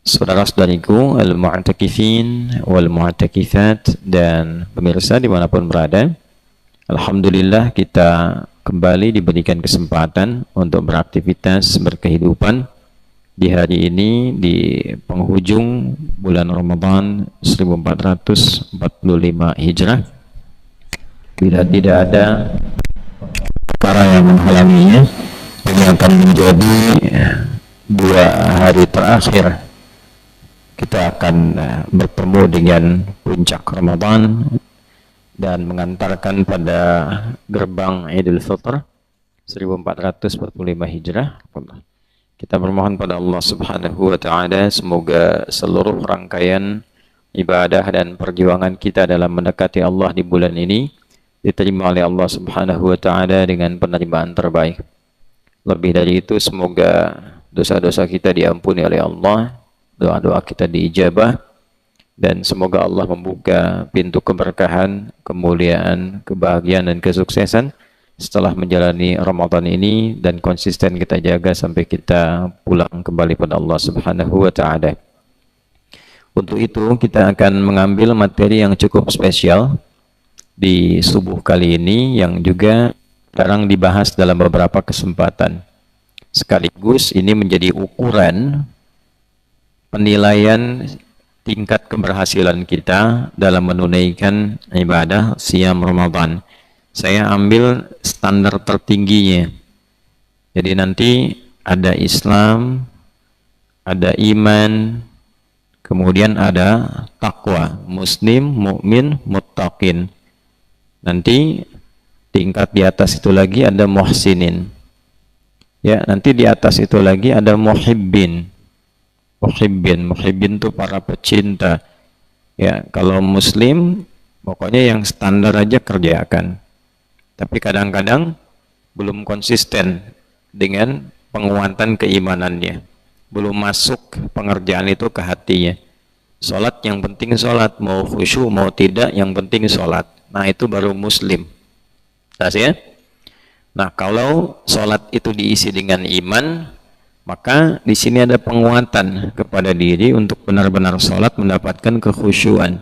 Saudara-saudariku, al-mu'takifin wal-mu'takifat dan pemirsa dimanapun berada, alhamdulillah kita kembali diberikan kesempatan untuk beraktivitas berkehidupan di hari ini di penghujung bulan Ramadan 1445 Hijrah. Bila tidak ada perkara yang menghalanginya, ini akan menjadi 2 hari terakhir kita akan bertemu dengan puncak Ramadan dan mengantarkan pada gerbang Idul Fitr 1445 Hijrah. Kita bermohon pada Allah Subhanahu wa taala semoga seluruh rangkaian ibadah dan perjuangan kita dalam mendekati Allah di bulan ini diterima oleh Allah Subhanahu wa taala dengan penerimaan terbaik. Lebih dari itu, semoga dosa-dosa kita diampuni oleh Allah, doa-doa kita diijabah, dan semoga Allah membuka pintu keberkahan, kemuliaan, kebahagiaan, dan kesuksesan setelah menjalani Ramadan ini, dan konsisten kita jaga sampai kita pulang kembali pada Allah Subhanahu wa ta'ala. Untuk itu kita akan mengambil materi yang cukup spesial di subuh kali ini, yang juga sekarang dibahas dalam beberapa kesempatan. Sekaligus ini menjadi ukuran penilaian tingkat keberhasilan kita dalam menunaikan ibadah siam Ramadan. Saya ambil standar tertingginya. Jadi nanti ada Islam, ada iman, kemudian ada takwa, muslim, mukmin, muttaqin. Nanti tingkat di atas itu lagi ada muhsinin. Ya, nanti di atas itu lagi ada muhibbin. Muhibbin itu para pecinta. Ya, kalau muslim pokoknya yang standar aja kerjakan. Tapi kadang-kadang belum konsisten dengan penguatan keimanannya. Belum masuk pengerjaan itu ke hatinya. Salat yang penting salat, mau khusyuk mau tidak yang penting salat. Nah, itu baru muslim. Jelas ya? Nah, kalau salat itu diisi dengan iman, maka di sini ada penguatan kepada diri untuk benar-benar sholat mendapatkan kekhusyuan,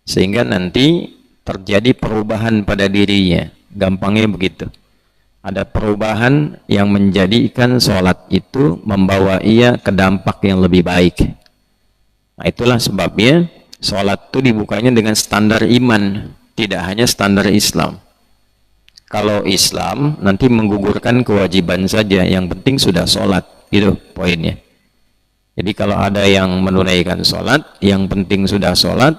sehingga nanti terjadi perubahan pada dirinya. Gampangnya begitu. Ada perubahan yang menjadikan sholat itu membawa ia ke dampak yang lebih baik. Nah, itulah sebabnya sholat itu dibukanya dengan standar iman, tidak hanya standar Islam. Kalau Islam nanti menggugurkan kewajiban saja, yang penting sudah sholat. Itu poinnya. Jadi kalau ada yang menunaikan sholat, yang penting sudah sholat,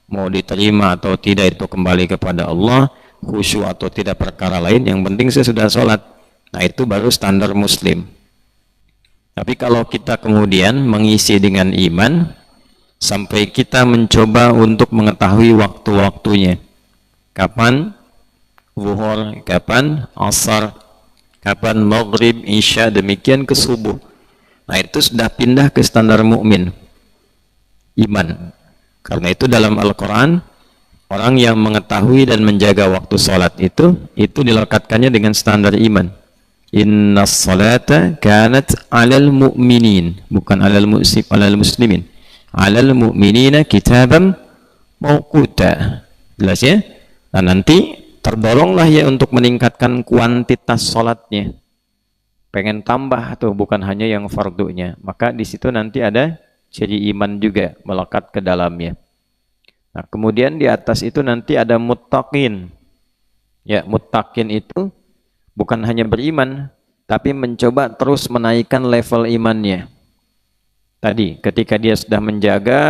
mau diterima atau tidak itu kembali kepada Allah, khusyuk atau tidak perkara lain, yang penting saya sudah sholat. Nah, itu baru standar muslim. Tapi kalau kita kemudian mengisi dengan iman, sampai kita mencoba untuk mengetahui waktu-waktunya, kapan zuhur, kapan asar, kapan maghrib, isya, demikian ke subuh. Nah, itu sudah pindah ke standar mukmin, iman. Karena itu dalam Al-Quran, orang yang mengetahui dan menjaga waktu sholat itu dilekatkannya dengan standar iman. Inna salata kanat alal mu'minin, bukan alal muslimin, alal mu'minina kitabam mawquta. Jelas ya? Nah, nanti terdoronglah ya untuk meningkatkan kuantitas sholatnya. Pengen tambah atau bukan hanya yang fardunya, maka di situ nanti ada ciri iman juga melekat ke dalamnya. Nah, kemudian di atas itu nanti ada muttaqin. Ya, muttaqin itu bukan hanya beriman, tapi mencoba terus menaikkan level imannya. Tadi ketika dia sudah menjaga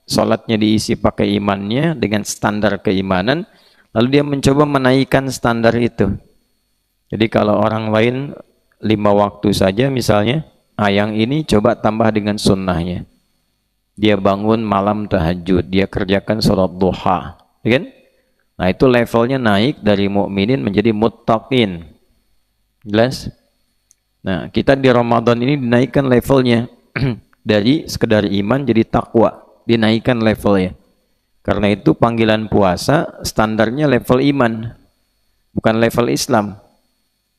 sholatnya diisi pakai imannya dengan standar keimanan, lalu dia mencoba menaikkan standar itu. Jadi kalau orang lain 5 waktu saja misalnya, yang ini coba tambah dengan sunnahnya. Dia bangun malam tahajud, dia kerjakan sholat duha, kan? Nah, itu levelnya naik dari mukminin menjadi muttaqin. Jelas? Nah, kita di Ramadan ini dinaikkan levelnya dari sekedar iman jadi takwa, dinaikkan levelnya. Karena itu panggilan puasa standarnya level iman, bukan level Islam.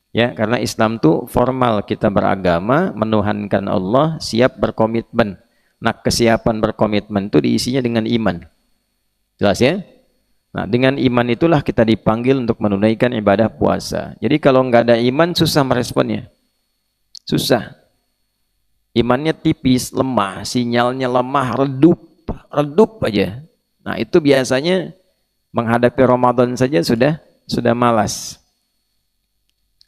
Ya, karena Islam itu formal, kita beragama, menuhankan Allah, siap berkomitmen Nah, kesiapan berkomitmen itu diisinya dengan iman. Jelas ya? Nah, dengan iman itulah kita dipanggil untuk menunaikan ibadah puasa. Jadi kalau nggak ada iman, susah meresponnya. Susah. Imannya tipis, lemah, sinyalnya lemah, redup aja. Nah, itu biasanya menghadapi Ramadan saja sudah malas.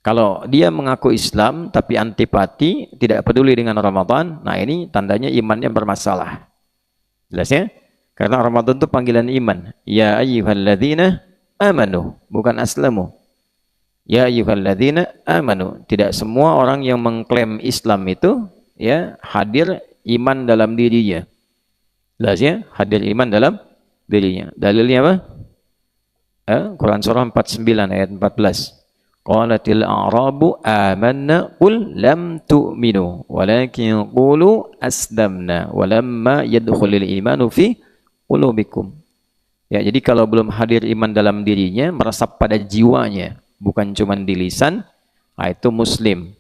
Kalau dia mengaku Islam tapi antipati, tidak peduli dengan Ramadan, nah ini tandanya imannya bermasalah. Jelas ya? Karena Ramadan itu panggilan iman. Ya ayyuhalladzina amanu, bukan aslamu. Ya ayyuhalladzina amanu. Tidak semua orang yang mengklaim Islam itu ya hadir iman dalam dirinya. Jelas ya? Hadir iman dalam dirinya. Dalilnya apa? Quran surah 49 ayat 14. Qalatil a'rabu amanna qul lam tu'minu walakin qulu aslamna walamma yadkhulul imanu fi qulubikum. Ya, jadi kalau belum hadir iman dalam dirinya, meresap pada jiwanya, bukan cuma di lisan, itu muslim.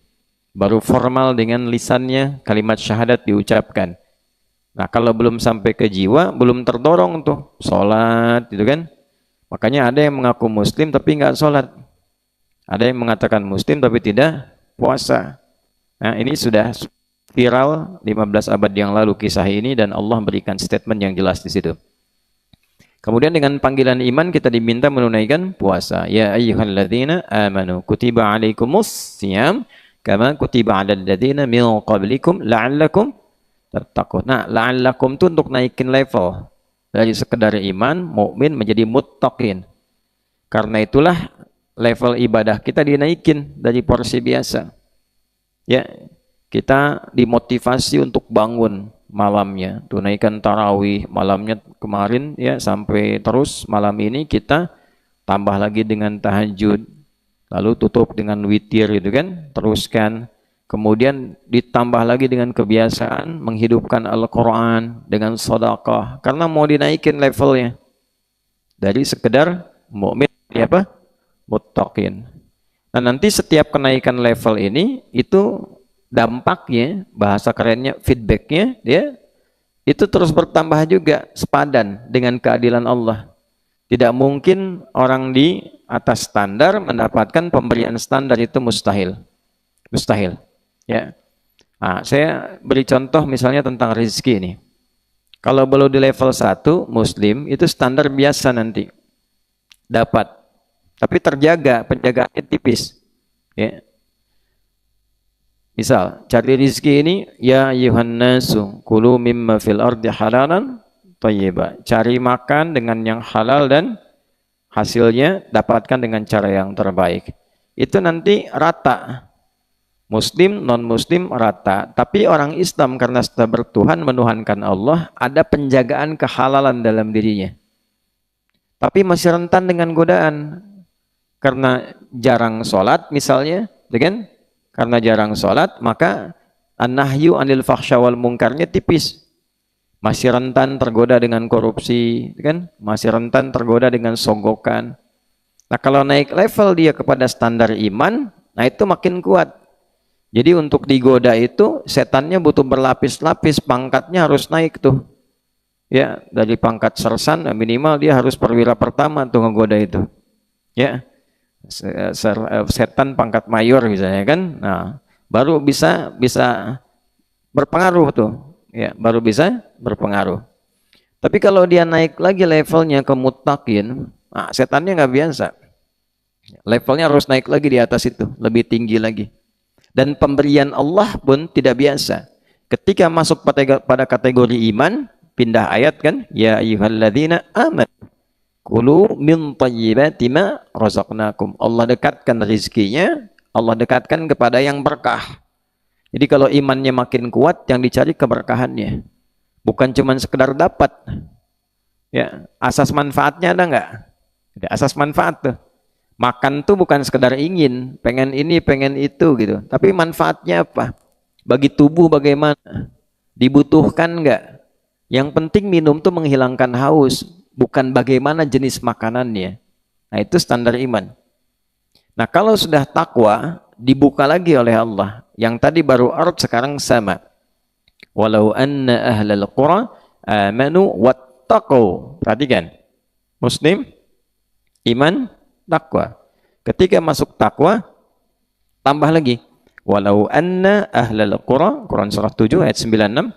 Baru formal dengan lisannya kalimat syahadat diucapkan. Nah, kalau belum sampai ke jiwa, belum terdorong tuh salat gitu kan. Makanya ada yang mengaku muslim tapi enggak salat. Ada yang mengatakan muslim tapi tidak puasa. Nah, ini sudah viral 15 abad yang lalu kisah ini dan Allah berikan statement yang jelas di situ. Kemudian dengan panggilan iman kita diminta menunaikan puasa. Ya ayyuhalladzina amanu kutiba alaikumus shiyam kama kutiba 'alal ladzina min qablikum la'allakum tattaqun. Nah, la'allakum itu untuk naikin level dari sekedar iman, mukmin menjadi muttaqin. Karena itulah level ibadah kita dinaikin dari porsi biasa. Ya, kita dimotivasi untuk bangun malamnya, tunaikan tarawih malamnya kemarin ya sampai terus malam ini kita tambah lagi dengan tahajud, lalu tutup dengan witir gitu kan, teruskan. Kemudian ditambah lagi dengan kebiasaan menghidupkan Al-Quran dengan sedekah karena mau dinaikin levelnya dari sekedar mukmin apa? Muttaqin. Nah, nanti setiap kenaikan level ini itu dampaknya, bahasa kerennya feedbacknya ya itu terus bertambah juga sepadan dengan keadilan Allah. Tidak mungkin orang di atas standar mendapatkan pemberian standar, itu mustahil. Mustahil. Ya. Nah, saya beri contoh misalnya tentang rezeki ini. Kalau belum di level 1 muslim itu standar biasa nanti dapat. Tapi terjaga, penjagaannya tipis. Ya. Misal, cari rezeki ini, ya ayuhan nasu, kulu mimma fil ardi halalan thayyiba. Cari makan dengan yang halal dan hasilnya dapatkan dengan cara yang terbaik. Itu nanti rata. Muslim, non-muslim rata. Tapi orang Islam karena sudah bertuhan, menuhankan Allah, ada penjagaan kehalalan dalam dirinya. Tapi masih rentan dengan godaan. Karena jarang sholat misalnya, kan? Karena jarang sholat, maka an-nahyu anil fahsya wal munkarnya tipis. Masih rentan tergoda dengan korupsi, kan? Masih rentan tergoda dengan sogokan. Nah, kalau naik level dia kepada standar iman, nah itu makin kuat. Jadi untuk digoda itu setannya butuh berlapis-lapis, pangkatnya harus naik tuh. Ya, dari pangkat sersan minimal dia harus perwira pertama tuh ngegoda itu. Ya. Setan pangkat mayor misalnya kan, nah baru bisa berpengaruh tuh ya, baru bisa berpengaruh. Tapi kalau dia naik lagi levelnya ke muttaqin, nah setannya nggak biasa, levelnya harus naik lagi di atas itu, lebih tinggi lagi. Dan pemberian Allah pun tidak biasa. Ketika masuk pada kategori iman, pindah ayat kan, ya ayyuhalladzina amanu kulu min thayyibati ma razaqnakum. Allah dekatkan rezekinya, Allah dekatkan kepada yang berkah. Jadi kalau imannya makin kuat, yang dicari keberkahannya. Bukan cuma sekedar dapat. Ya, asas manfaatnya ada enggak? Ada asas manfaat tuh. Makan tuh bukan sekedar ingin, pengen ini, pengen itu gitu. Tapi manfaatnya apa? Bagi tubuh bagaimana? Dibutuhkan enggak? Yang penting minum tuh menghilangkan haus. Bukan bagaimana jenis makanannya. Nah, itu standar iman. Nah, kalau sudah takwa, dibuka lagi oleh Allah. Yang tadi baru ard, sekarang sama. Walau anna ahlal qura amanu wattaqu. Perhatikan. Muslim, iman, takwa. Ketika masuk takwa, tambah lagi. Walau anna ahlal qura, Quran surah 7 ayat 96,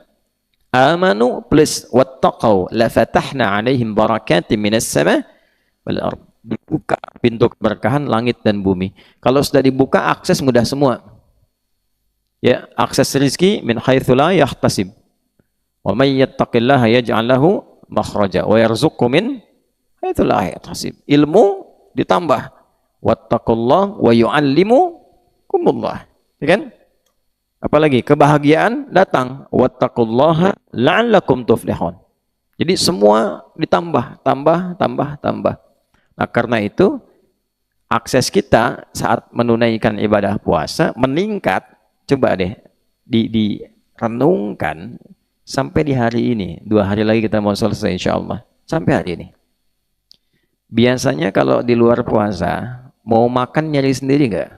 amanu plus wattaqau la fatahna alaihim barakatim minas sama wal ard. Dibuka pintu keberkahan langit dan bumi. Kalau sudah dibuka, akses mudah semua. Ya, akses rezeki min haitsu la yahtasib. Wa may yattaqillaha yaj'al lahu makhraja wa yarzuqhu min haitsu la yahtasib. Ilmu ditambah. Wattaqullah wa yu'allimukumullah. Ya kan? Apalagi kebahagiaan datang. Wattaqullaha la'allakum tuflihun. Jadi semua ditambah, tambah. Nah, karena itu akses kita saat menunaikan ibadah puasa meningkat. Coba deh direnungkan sampai di hari ini. 2 hari lagi kita mau selesai insya Allah. Sampai hari ini. Biasanya kalau di luar puasa mau makan nyari sendiri nggak?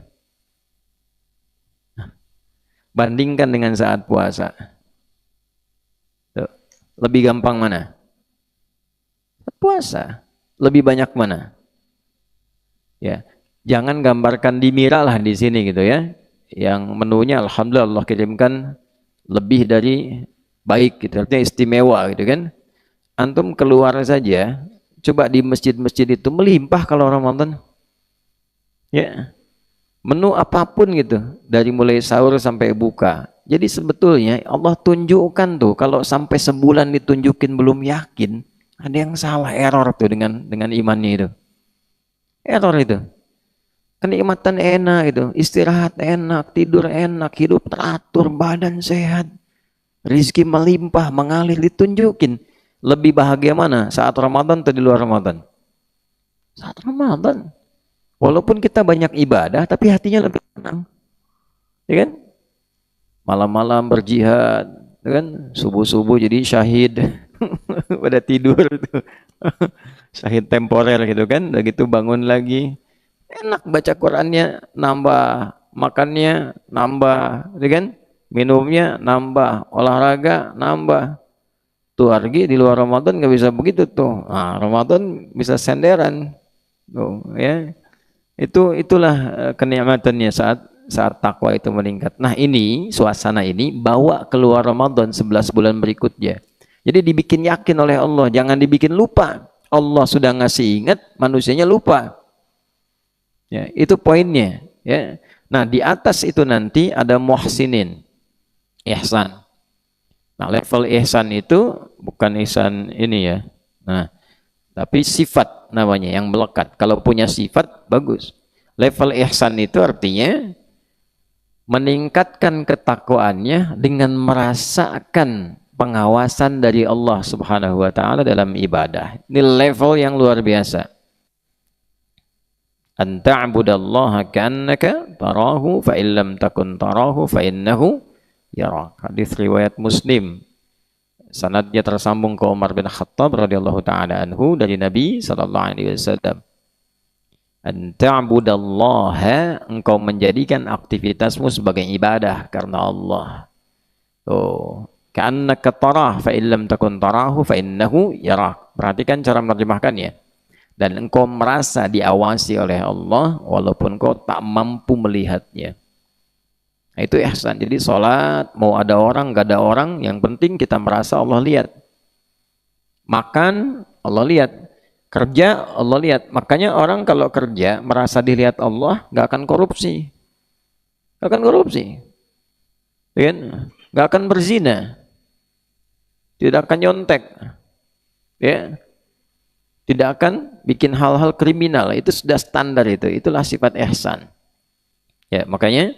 Bandingkan dengan saat puasa. Tuh, lebih gampang mana? Puasa. Lebih banyak mana? Ya, jangan gambarkan di Mira lah di sini gitu ya. Yang menunya alhamdulillah Allah kirimkan lebih dari baik gitu. Artinya istimewa gitu kan. Antum keluar saja, coba di masjid-masjid itu melimpah kalau Ramadan. Ya. Menu apapun gitu, dari mulai sahur sampai buka. Jadi sebetulnya Allah tunjukkan tuh, kalau sampai sebulan ditunjukin belum yakin, ada yang salah, error tuh dengan imannya itu. Error itu. Kenikmatan enak itu, istirahat enak, tidur enak, hidup teratur, badan sehat, rizki melimpah, mengalir, ditunjukin. Lebih bahagia mana? Saat Ramadan atau di luar Ramadan? Saat Ramadan. Walaupun kita banyak ibadah, tapi hatinya lebih tenang. Ya kan? Malam-malam berjihad, ya kan? Subuh-subuh jadi syahid. Pada tidur itu. Syahid temporer gitu kan. Udah gitu bangun lagi. Enak baca Qurannya, nambah. Makannya, nambah. Ya kan? Minumnya, nambah. Olahraga, nambah. Tuh lagi di luar Ramadan nggak bisa begitu tuh. Nah, Ramadan bisa senderan. Tuh, ya. Itulah kenikmatannya saat takwa itu meningkat. Nah, ini suasana ini bawa keluar Ramadan 11 bulan berikutnya. Jadi dibikin yakin oleh Allah, jangan dibikin lupa. Allah sudah ngasih ingat, manusianya lupa. Ya, itu poinnya, ya. Nah, di atas itu nanti ada muhsinin, ihsan. Nah, level ihsan itu bukan ihsan ini ya. Nah, tapi sifat namanya yang melekat. Kalau punya sifat, bagus. Level ihsan itu artinya meningkatkan ketakwaannya dengan merasakan pengawasan dari Allah Subhanahu wa taala dalam ibadah. Ini level yang luar biasa. An ta'budallaha ka'annaka tarahu fa illam takun tarahu fa innahu yarak. Hadis riwayat Muslim. Sanadnya tersambung ke Umar bin Khattab radhiyallahu taala anhu dari Nabi sallallahu alaihi wasallam. An ta'budallaha, engkau menjadikan aktivitasmu sebagai ibadah karena Allah. Oh, ka'annaka tarah fa illam takun tarahu fa innahu yarak. Perhatikan cara menerjemahkannya. Dan engkau merasa diawasi oleh Allah walaupun engkau tak mampu melihatnya. Nah, itu ihsan. Jadi sholat, mau ada orang, gak ada orang, yang penting kita merasa Allah lihat. Makan, Allah lihat. Kerja, Allah lihat. Makanya orang kalau kerja, merasa dilihat Allah, gak akan korupsi. Gak akan korupsi. Gak akan berzina. Tidak akan nyontek. Ya. Tidak akan bikin hal-hal kriminal. Itu sudah standar itu. Itulah sifat ihsan. Ya, makanya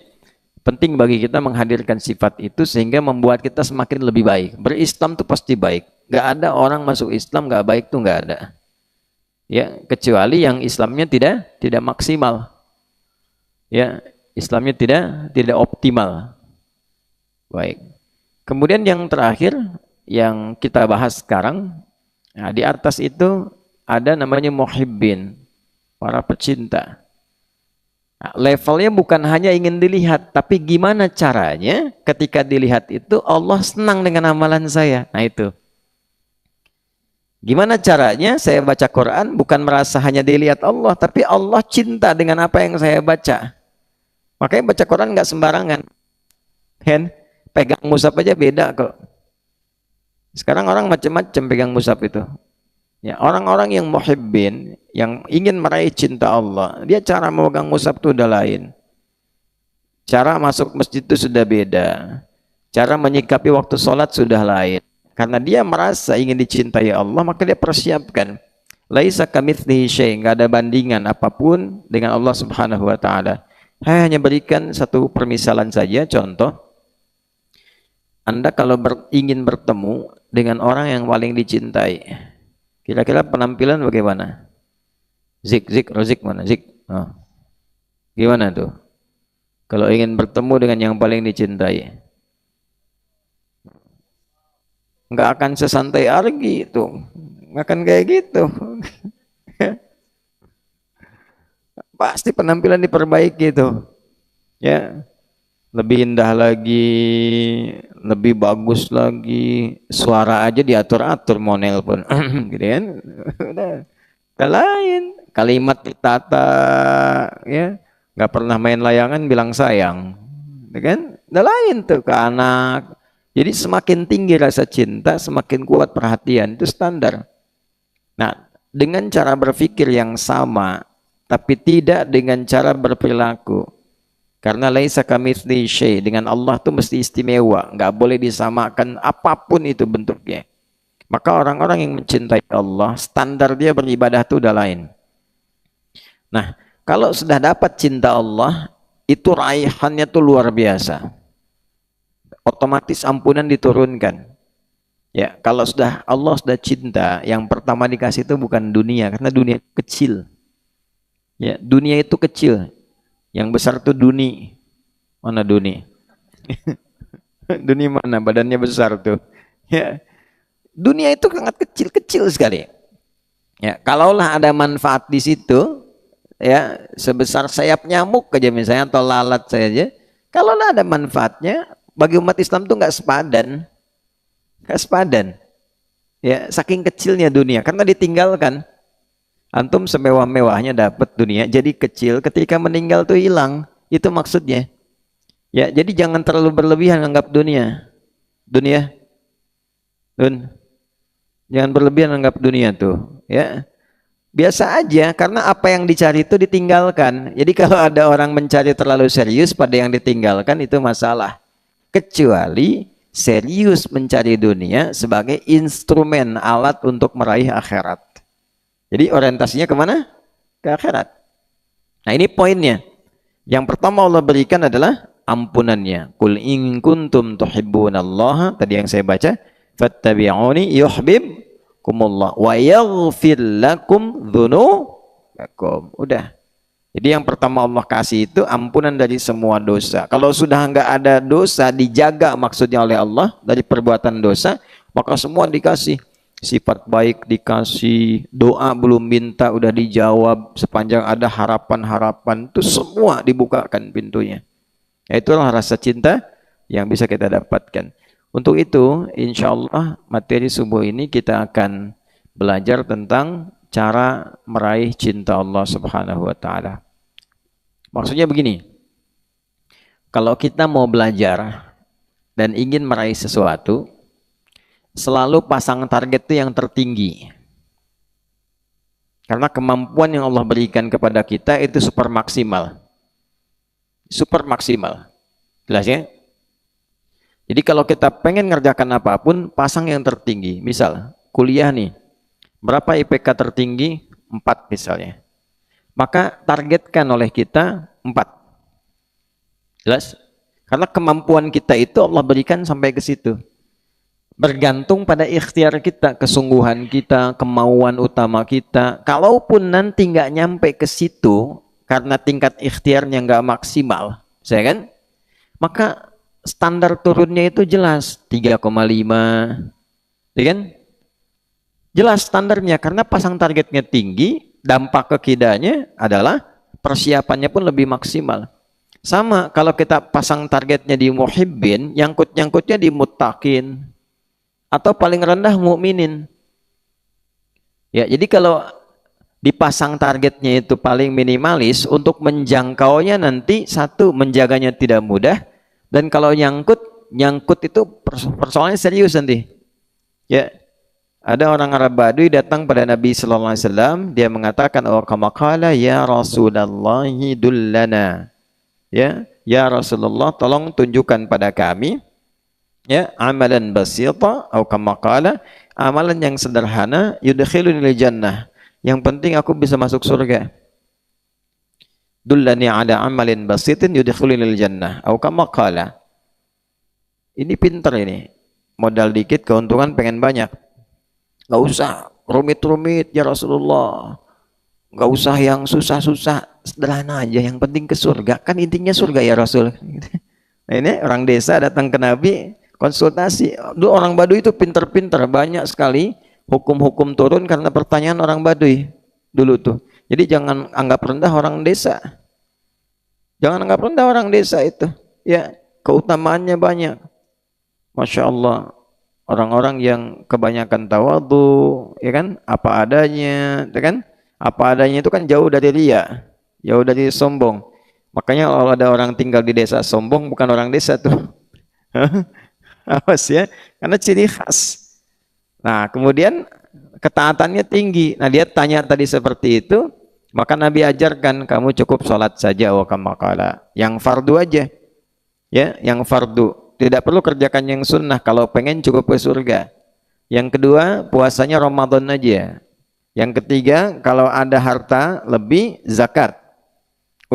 penting bagi kita menghadirkan sifat itu sehingga membuat kita semakin lebih baik. Berislam itu pasti baik. Gak ada orang masuk Islam gak baik tuh gak ada. Ya, kecuali yang Islamnya tidak maksimal. Ya, Islamnya tidak optimal. Baik. Kemudian yang terakhir yang kita bahas sekarang, nah, di atas itu ada namanya muhibbin, para pecinta. Nah, levelnya bukan hanya ingin dilihat, tapi gimana caranya ketika dilihat itu Allah senang dengan amalan saya. Nah itu. Gimana caranya saya baca Quran bukan merasa hanya dilihat Allah, tapi Allah cinta dengan apa yang saya baca. Makanya baca Quran nggak sembarangan. Kan? Pegang mushaf aja beda kok. Sekarang orang macam-macam pegang mushaf itu. Ya, orang-orang yang muhibbin, yang ingin meraih cinta Allah, dia cara memegang mushaf itu udah lain. Cara masuk masjid itu sudah beda. Cara menyikapi waktu sholat sudah lain. Karena dia merasa ingin dicintai Allah, maka dia persiapkan. Laisa kamitslihi syai', enggak ada bandingan apapun dengan Allah Subhanahu wa taala. Saya hanya berikan satu permisalan saja, contoh. Anda kalau ingin bertemu dengan orang yang paling dicintai, kira-kira penampilan bagaimana? Rozik mana? Oh. Gimana tuh? Kalau ingin bertemu dengan yang paling dicintai, nggak akan sesantai Argi itu, nggak akan kayak gitu. Pasti penampilan diperbaiki itu, ya, lebih indah lagi, lebih bagus lagi, suara aja diatur-atur mau nelpon, gitu kan? Udah lain, kalimat ditata, ya, nggak pernah main layangan bilang sayang, gitu kan? Udah lain tuh ke anak. Jadi semakin tinggi rasa cinta, semakin kuat perhatian, itu standar. Nah, dengan cara berpikir yang sama, tapi tidak dengan cara berperilaku. Karena laisa kamitslihi syai', dengan Allah tuh mesti istimewa, nggak boleh disamakan apapun itu bentuknya. Maka orang-orang yang mencintai Allah, standar dia beribadah itu udah lain. Nah, kalau sudah dapat cinta Allah, itu raihannya tuh luar biasa. Otomatis ampunan diturunkan. Ya, kalau sudah Allah sudah cinta, yang pertama dikasih itu bukan dunia, karena dunia kecil. Ya, dunia itu kecil. Yang besar itu dunia. Mana dunia? Dunia mana? Badannya besar tuh. Ya, dunia itu sangat kecil sekali. Ya, kalaulah ada manfaat di situ, ya, sebesar sayap nyamuk aja misalnya atau lalat saja, kalaulah ada manfaatnya, bagi umat Islam tuh nggak sepadan. Ya, saking kecilnya dunia, karena ditinggalkan. Antum semewah-mewahnya dapat dunia, jadi kecil, ketika meninggal tuh hilang. Itu maksudnya. Ya, jadi jangan terlalu berlebihan anggap dunia. Jangan berlebihan anggap dunia tuh, ya. Biasa aja, karena apa yang dicari itu ditinggalkan. Jadi kalau ada orang mencari terlalu serius pada yang ditinggalkan, itu masalah. Kecuali serius mencari dunia sebagai instrumen alat untuk meraih akhirat. Jadi orientasinya kemana? Ke akhirat. Nah ini poinnya. Yang pertama Allah berikan adalah ampunannya. Qul in kuntum tuhibbunallaha, tadi yang saya baca, fattabi'uni yuhibbukumullah wa yaghfir lakum dzunubakum. Udah. Jadi yang pertama Allah kasih itu ampunan dari semua dosa. Kalau sudah enggak ada dosa, dijaga maksudnya oleh Allah dari perbuatan dosa, maka semua dikasih. Sifat baik dikasih, doa belum minta udah dijawab, sepanjang ada harapan-harapan itu semua dibukakan pintunya. Ya, itulah rasa cinta yang bisa kita dapatkan. Untuk itu, insya Allah materi subuh ini kita akan belajar tentang cara meraih cinta Allah Subhanahu wa taala. Maksudnya begini. Kalau kita mau belajar dan ingin meraih sesuatu, selalu pasang target itu yang tertinggi. Karena kemampuan yang Allah berikan kepada kita itu super maksimal. Super maksimal. Jelas ya? Jadi kalau kita pengen ngerjakan apapun, pasang yang tertinggi. Misal, kuliah nih. Berapa IPK tertinggi? 4 misalnya. Maka targetkan oleh kita 4. Jelas? Karena kemampuan kita itu Allah berikan sampai ke situ. Bergantung pada ikhtiar kita, kesungguhan kita, kemauan utama kita. Kalaupun nanti nggak nyampe ke situ, karena tingkat ikhtiarnya nggak maksimal, saya kan? Maka standar turunnya itu jelas, 3,5. Ya kan? Jelas standarnya, karena pasang targetnya tinggi, dampak kekidanya adalah persiapannya pun lebih maksimal. Sama kalau kita pasang targetnya di muhibbin, nyangkut-nyangkutnya di muttaqin atau paling rendah mukminin. Ya, jadi kalau dipasang targetnya itu paling minimalis, untuk menjangkaunya nanti satu, menjaganya tidak mudah, dan kalau nyangkut itu persoalannya serius nanti. Ya, ada orang Arab Badui datang pada Nabi Sallallahu Alaihi Wasallam, dia mengatakan, oh kama qala ya Rasulullah dullana, ya Rasulullah tolong tunjukkan pada kami, ya, amalan basita, atau kama qala, amalan yang sederhana, yudkhilunil jannah, yang penting aku bisa masuk surga. Dullani ala amalin basitin yudkhilunil jannah, atau kama qala. Ini pinter ini, modal dikit keuntungan pengen banyak. Gak usah rumit-rumit ya Rasulullah, gak usah yang susah-susah, sederhana aja, yang penting ke surga, kan intinya surga ya Rasul. Nah, ini orang desa datang ke Nabi konsultasi. Dulu orang Baduy itu pinter-pinter, banyak sekali hukum-hukum turun karena pertanyaan orang Baduy dulu tuh. Jadi jangan anggap rendah orang desa, jangan anggap rendah orang desa itu, ya, keutamaannya banyak. Masya Allah, orang-orang yang kebanyakan tawadhu, ya kan, apa adanya, ya kan, apa adanya itu kan jauh dari riya, jauh dari sombong. Makanya kalau ada orang tinggal di desa sombong, bukan orang desa tuh. Awas ya, karena ciri khas. Nah, kemudian ketaatannya tinggi. Nah, dia tanya tadi seperti itu, maka Nabi ajarkan, kamu cukup sholat saja, wa kama qala, yang fardu aja, ya, yang fardu. Tidak perlu kerjakan yang sunnah kalau pengen cukup ke surga. Yang kedua, puasanya Ramadan aja. Yang ketiga, kalau ada harta lebih, zakat.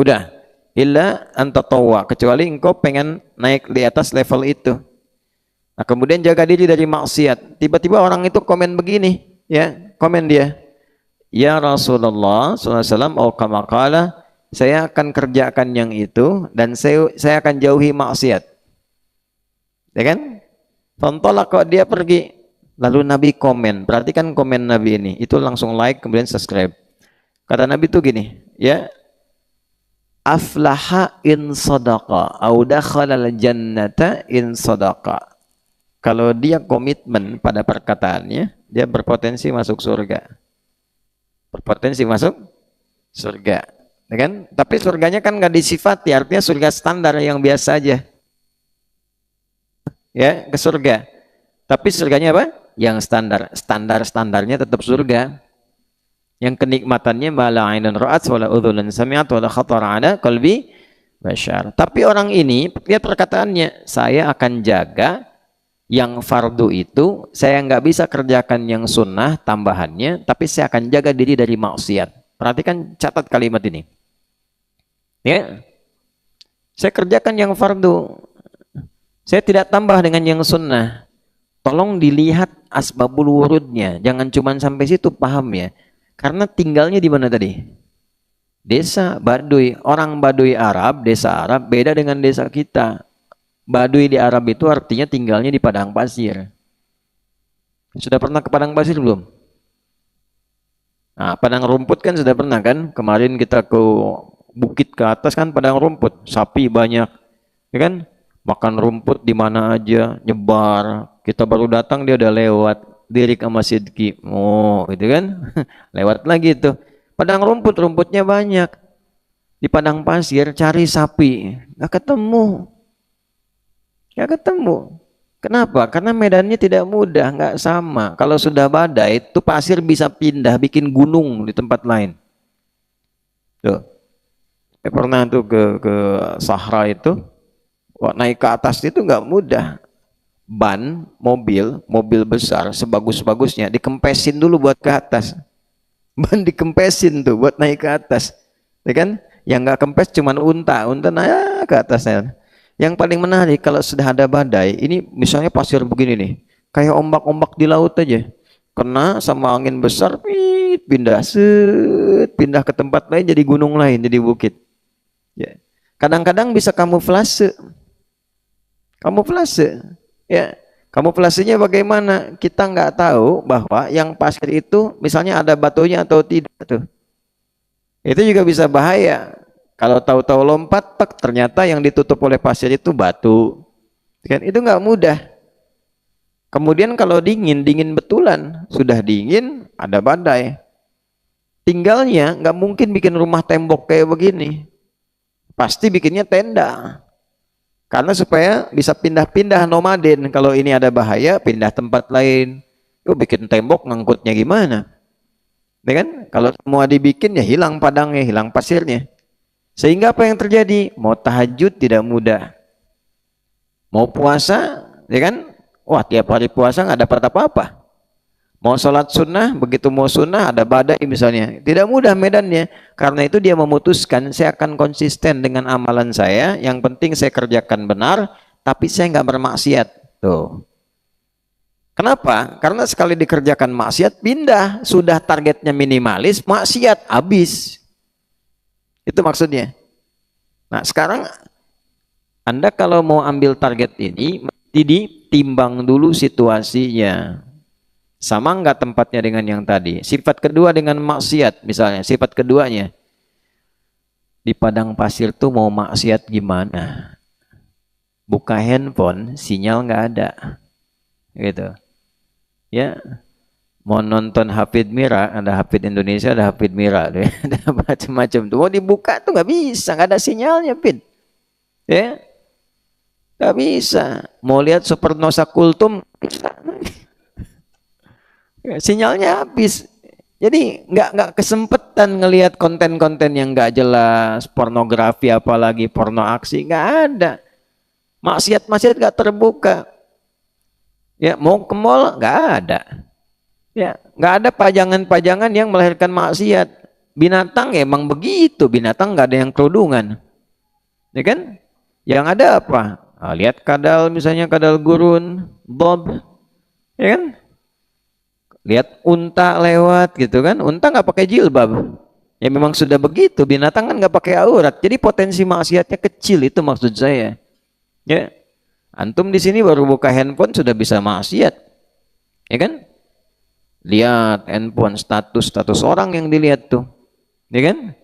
Udah, illa antatawwa, kecuali engkau pengen naik di atas level itu. Nah, kemudian jaga diri dari maksiat. Tiba-tiba orang itu komen begini, ya, komen dia, ya Rasulullah SAW, oh kama qala, saya akan kerjakan yang itu dan saya akan jauhi maksiat. Ya kan? Tontolah kok dia pergi. Lalu Nabi komen. Perhatikan komen Nabi ini. Itu langsung like kemudian subscribe. Kata Nabi itu gini, ya. Aflaha in sadaqa au dakhalal jannata in sadaqa. Kalau dia komitmen pada perkataannya, dia berpotensi masuk surga. Berpotensi masuk surga. Ya kan? Tapi surganya kan nggak disifati, artinya surga standar yang biasa aja. Ya, ke surga. Tapi surganya apa? Yang standar. Standarnya tetap surga. Yang kenikmatannya mala ainun ra'at wala udhunun sami'at wala khatara ala qalbi bashar. Tapi orang ini, lihat perkataannya, saya akan jaga yang fardu itu, saya nggak bisa kerjakan yang sunnah tambahannya, tapi saya akan jaga diri dari maksiat. Perhatikan, catat kalimat ini. Ya. Saya kerjakan yang fardu, saya tidak tambah dengan yang sunnah. Tolong dilihat asbabul wurudnya. Jangan cuma sampai situ, paham ya. Karena tinggalnya di mana tadi? Desa Baduy. Orang Baduy Arab, desa Arab beda dengan desa kita. Baduy di Arab itu artinya tinggalnya di padang pasir. Sudah pernah ke padang pasir belum? Nah, padang rumput kan sudah pernah kan? Kemarin kita ke bukit ke atas kan padang rumput. Sapi banyak. Ya kan? Makan rumput di mana aja, nyebar. Kita baru datang dia udah lewat, Dirik sama Sidki. Oh, gitu kan? Lewat lagi tuh. Padang rumputnya banyak. Di padang pasir cari sapi, nggak ketemu. Nggak ketemu. Kenapa? Karena medannya tidak mudah, nggak sama. Kalau sudah badai, itu pasir bisa pindah, bikin gunung di tempat lain. Tuh. Pernah tuh ke Sahara itu. Wah, naik ke atas itu nggak mudah. Ban mobil besar sebagus-bagusnya dikempesin dulu buat ke atas. Ban dikempesin tuh buat naik ke atas, ya kan? Yang nggak kempes cuman unta naik ke atasnya. Yang paling menarik kalau sudah ada badai, ini misalnya pasir begini nih, kayak ombak-ombak di laut aja, kena sama angin besar, pindah ke tempat lain, jadi gunung lain, jadi bukit. Ya. Kadang-kadang bisa kamuflase. Ya, kamuflasenya bagaimana? Kita nggak tahu bahwa yang pasir itu misalnya ada batunya atau tidak tuh. Itu juga bisa bahaya. Kalau tahu-tahu lompat, tek, ternyata yang ditutup oleh pasir itu batu. Kan itu nggak mudah. Kemudian kalau dingin, dingin betulan. Sudah dingin, ada badai. Tinggalnya nggak mungkin bikin rumah tembok kayak begini. Pasti bikinnya tenda. Karena supaya bisa pindah-pindah nomaden. Kalau ini ada bahaya, pindah tempat lain. Yuk bikin tembok ngangkutnya gimana? Ya kan? Kalau semua dibikin ya hilang padangnya, hilang pasirnya. Sehingga apa yang terjadi? Mau tahajud tidak mudah. Mau puasa, ya kan? Wah, tiap hari puasa nggak dapat apa-apa. Mau sholat sunnah, begitu mau sunnah ada badai misalnya. Tidak mudah medannya. Karena itu dia memutuskan, saya akan konsisten dengan amalan saya. Yang penting saya kerjakan benar, tapi saya nggak bermaksiat. Tuh. Kenapa? Karena sekali dikerjakan maksiat, pindah. Sudah targetnya minimalis, maksiat, habis. Itu maksudnya. Nah sekarang Anda kalau mau ambil target ini, mesti ditimbang dulu situasinya. Sama enggak tempatnya dengan yang tadi? Sifat kedua dengan maksiat misalnya, sifat keduanya. Di padang pasir tuh mau maksiat gimana? Buka handphone, sinyal nggak ada. Gitu. Ya, mau nonton Hafid Mira, ada Hafid Indonesia, ada Hafid Mira, ada macam-macam tuh. Mau dibuka tuh nggak bisa, nggak ada sinyalnya, Pin. Ya, nggak bisa. Mau lihat Supernosa Kultum, sinyalnya habis. Jadi nggak kesempatan ngelihat konten-konten yang nggak jelas, pornografi apalagi porno aksi nggak ada. Maksiat-maksiat nggak terbuka. Ya mau ke mall nggak ada. Ya nggak ada pajangan-pajangan yang melahirkan maksiat. Binatang ya emang begitu. Binatang nggak ada yang kerudungan. Ya kan? Yang ada apa? Nah, lihat kadal misalnya kadal gurun, bob, ya kan? Lihat unta lewat gitu kan, unta nggak pakai jilbab. Ya memang sudah begitu, binatang kan nggak pakai aurat. Jadi potensi maksiatnya kecil itu maksud saya. Ya, antum di sini baru buka handphone sudah bisa maksiat, ya kan? Lihat handphone status orang yang dilihat tuh, ya kan?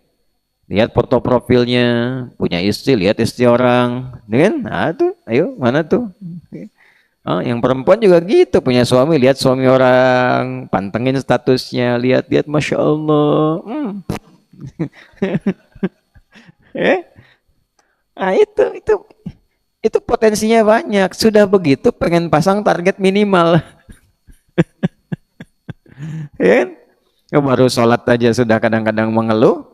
Lihat foto profilnya, punya istri, lihat istri orang, ya kan? Nah tuh, ayo mana tuh? Oh, yang perempuan juga gitu, punya suami, lihat suami orang, pantengin statusnya, lihat-lihat, masya Allah. Eh? Nah itu potensinya banyak. Sudah begitu, pengen pasang target minimal, ya kan? Ya, baru sholat aja sudah kadang-kadang mengeluh,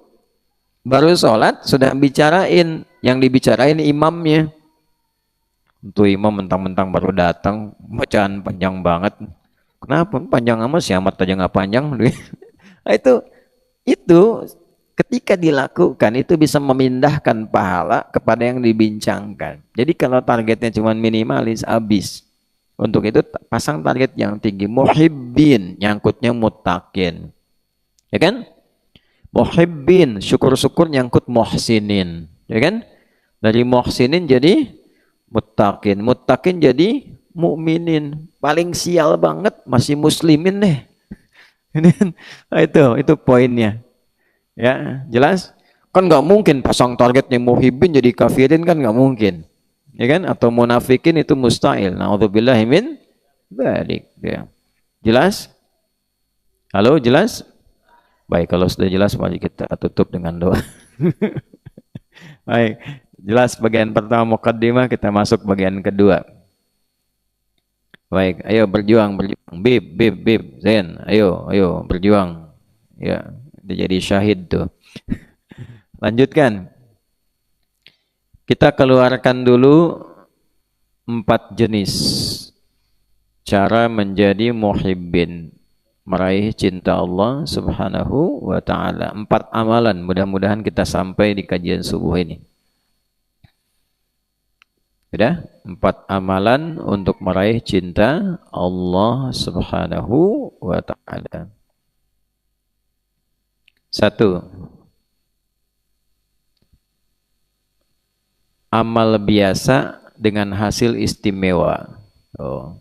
baru sholat sudah bicarain, yang dibicarain imamnya. Untuk imam mentang-mentang baru datang, bacaan panjang banget. Kenapa? Panjang amat sih, amat aja nggak panjang. Nah, itu ketika dilakukan itu bisa memindahkan pahala kepada yang dibincangkan. Jadi kalau targetnya cuma minimalis, habis. Untuk itu pasang target yang tinggi. Muhibbin, nyangkutnya mutakin. Ya kan? Muhibbin, syukur-syukur nyangkut muhsinin. Ya kan? Dari muhsinin jadi muttaqin, muttaqin jadi mukminin. Paling sial banget masih muslimin deh. Nah, itu poinnya. Ya, jelas? Kan nggak mungkin pasang targetnya muhibbin jadi kafirin kan nggak mungkin. Ya kan? Atau munafikin itu mustahil. Nauzubillahi min dzalik. Ya. Jelas? Halo, jelas? Baik, kalau sudah jelas mari kita tutup dengan doa. Baik, jelas bagian pertama mukaddimah, kita masuk bagian kedua. Baik, ayo berjuang, berjuang. Bib, Zen, ayo berjuang. Ya, udah jadi syahid tuh. Lanjutkan. Kita keluarkan dulu 4 jenis cara menjadi muhibbin, meraih cinta Allah Subhanahu wa taala. 4 amalan, mudah-mudahan kita sampai di kajian subuh ini. Sudah? 4 amalan untuk meraih cinta Allah Subhanahu wa taala. 1. Amal biasa dengan hasil istimewa. Oh.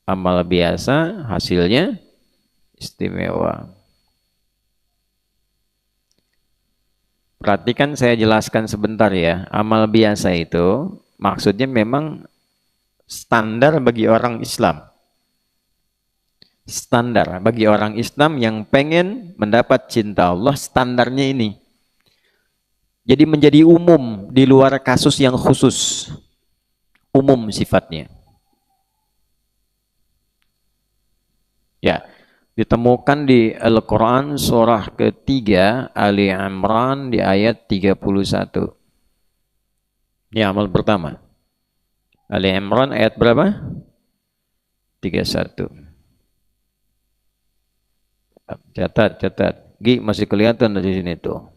Amal biasa hasilnya istimewa. Perhatikan saya jelaskan sebentar ya. Amal biasa itu maksudnya memang standar bagi orang Islam. Standar bagi orang Islam yang pengen mendapat cinta Allah, standarnya ini. Jadi menjadi umum di luar kasus yang khusus. Umum sifatnya. Ya, ditemukan di Al-Quran surah ketiga Ali Imran di ayat 31. Ini amal pertama. Ali Imran ayat berapa? 31. Catat. Gi masih kelihatan dari sini tuh.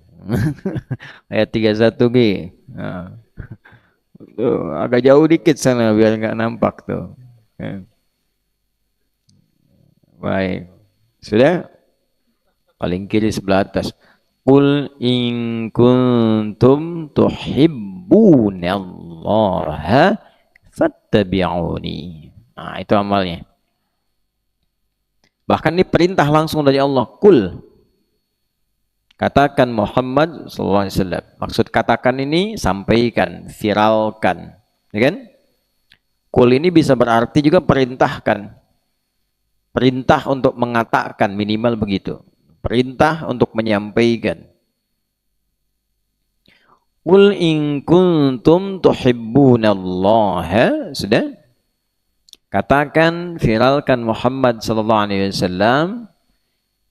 Ayat 31 Gi. Nah. Tuh, agak jauh dikit sana biar nggak nampak tuh. Baik. Sudah? Paling kiri sebelah atas. Qul in kuntum tuhibbunallaha fattabi'uni. Nah, itu amalnya. Bahkan ini perintah langsung dari Allah. Qul. Katakan Muhammad SAW. Maksud katakan ini sampaikan, viralkan. Ya kan? Qul ini bisa berarti juga perintahkan. Perintah untuk mengatakan, minimal begitu. Perintah untuk menyampaikan. Qul in kuntum tuhibbunallaha. Sudah? Katakan, viralkan Muhammad sallallahu alaihi wasallam,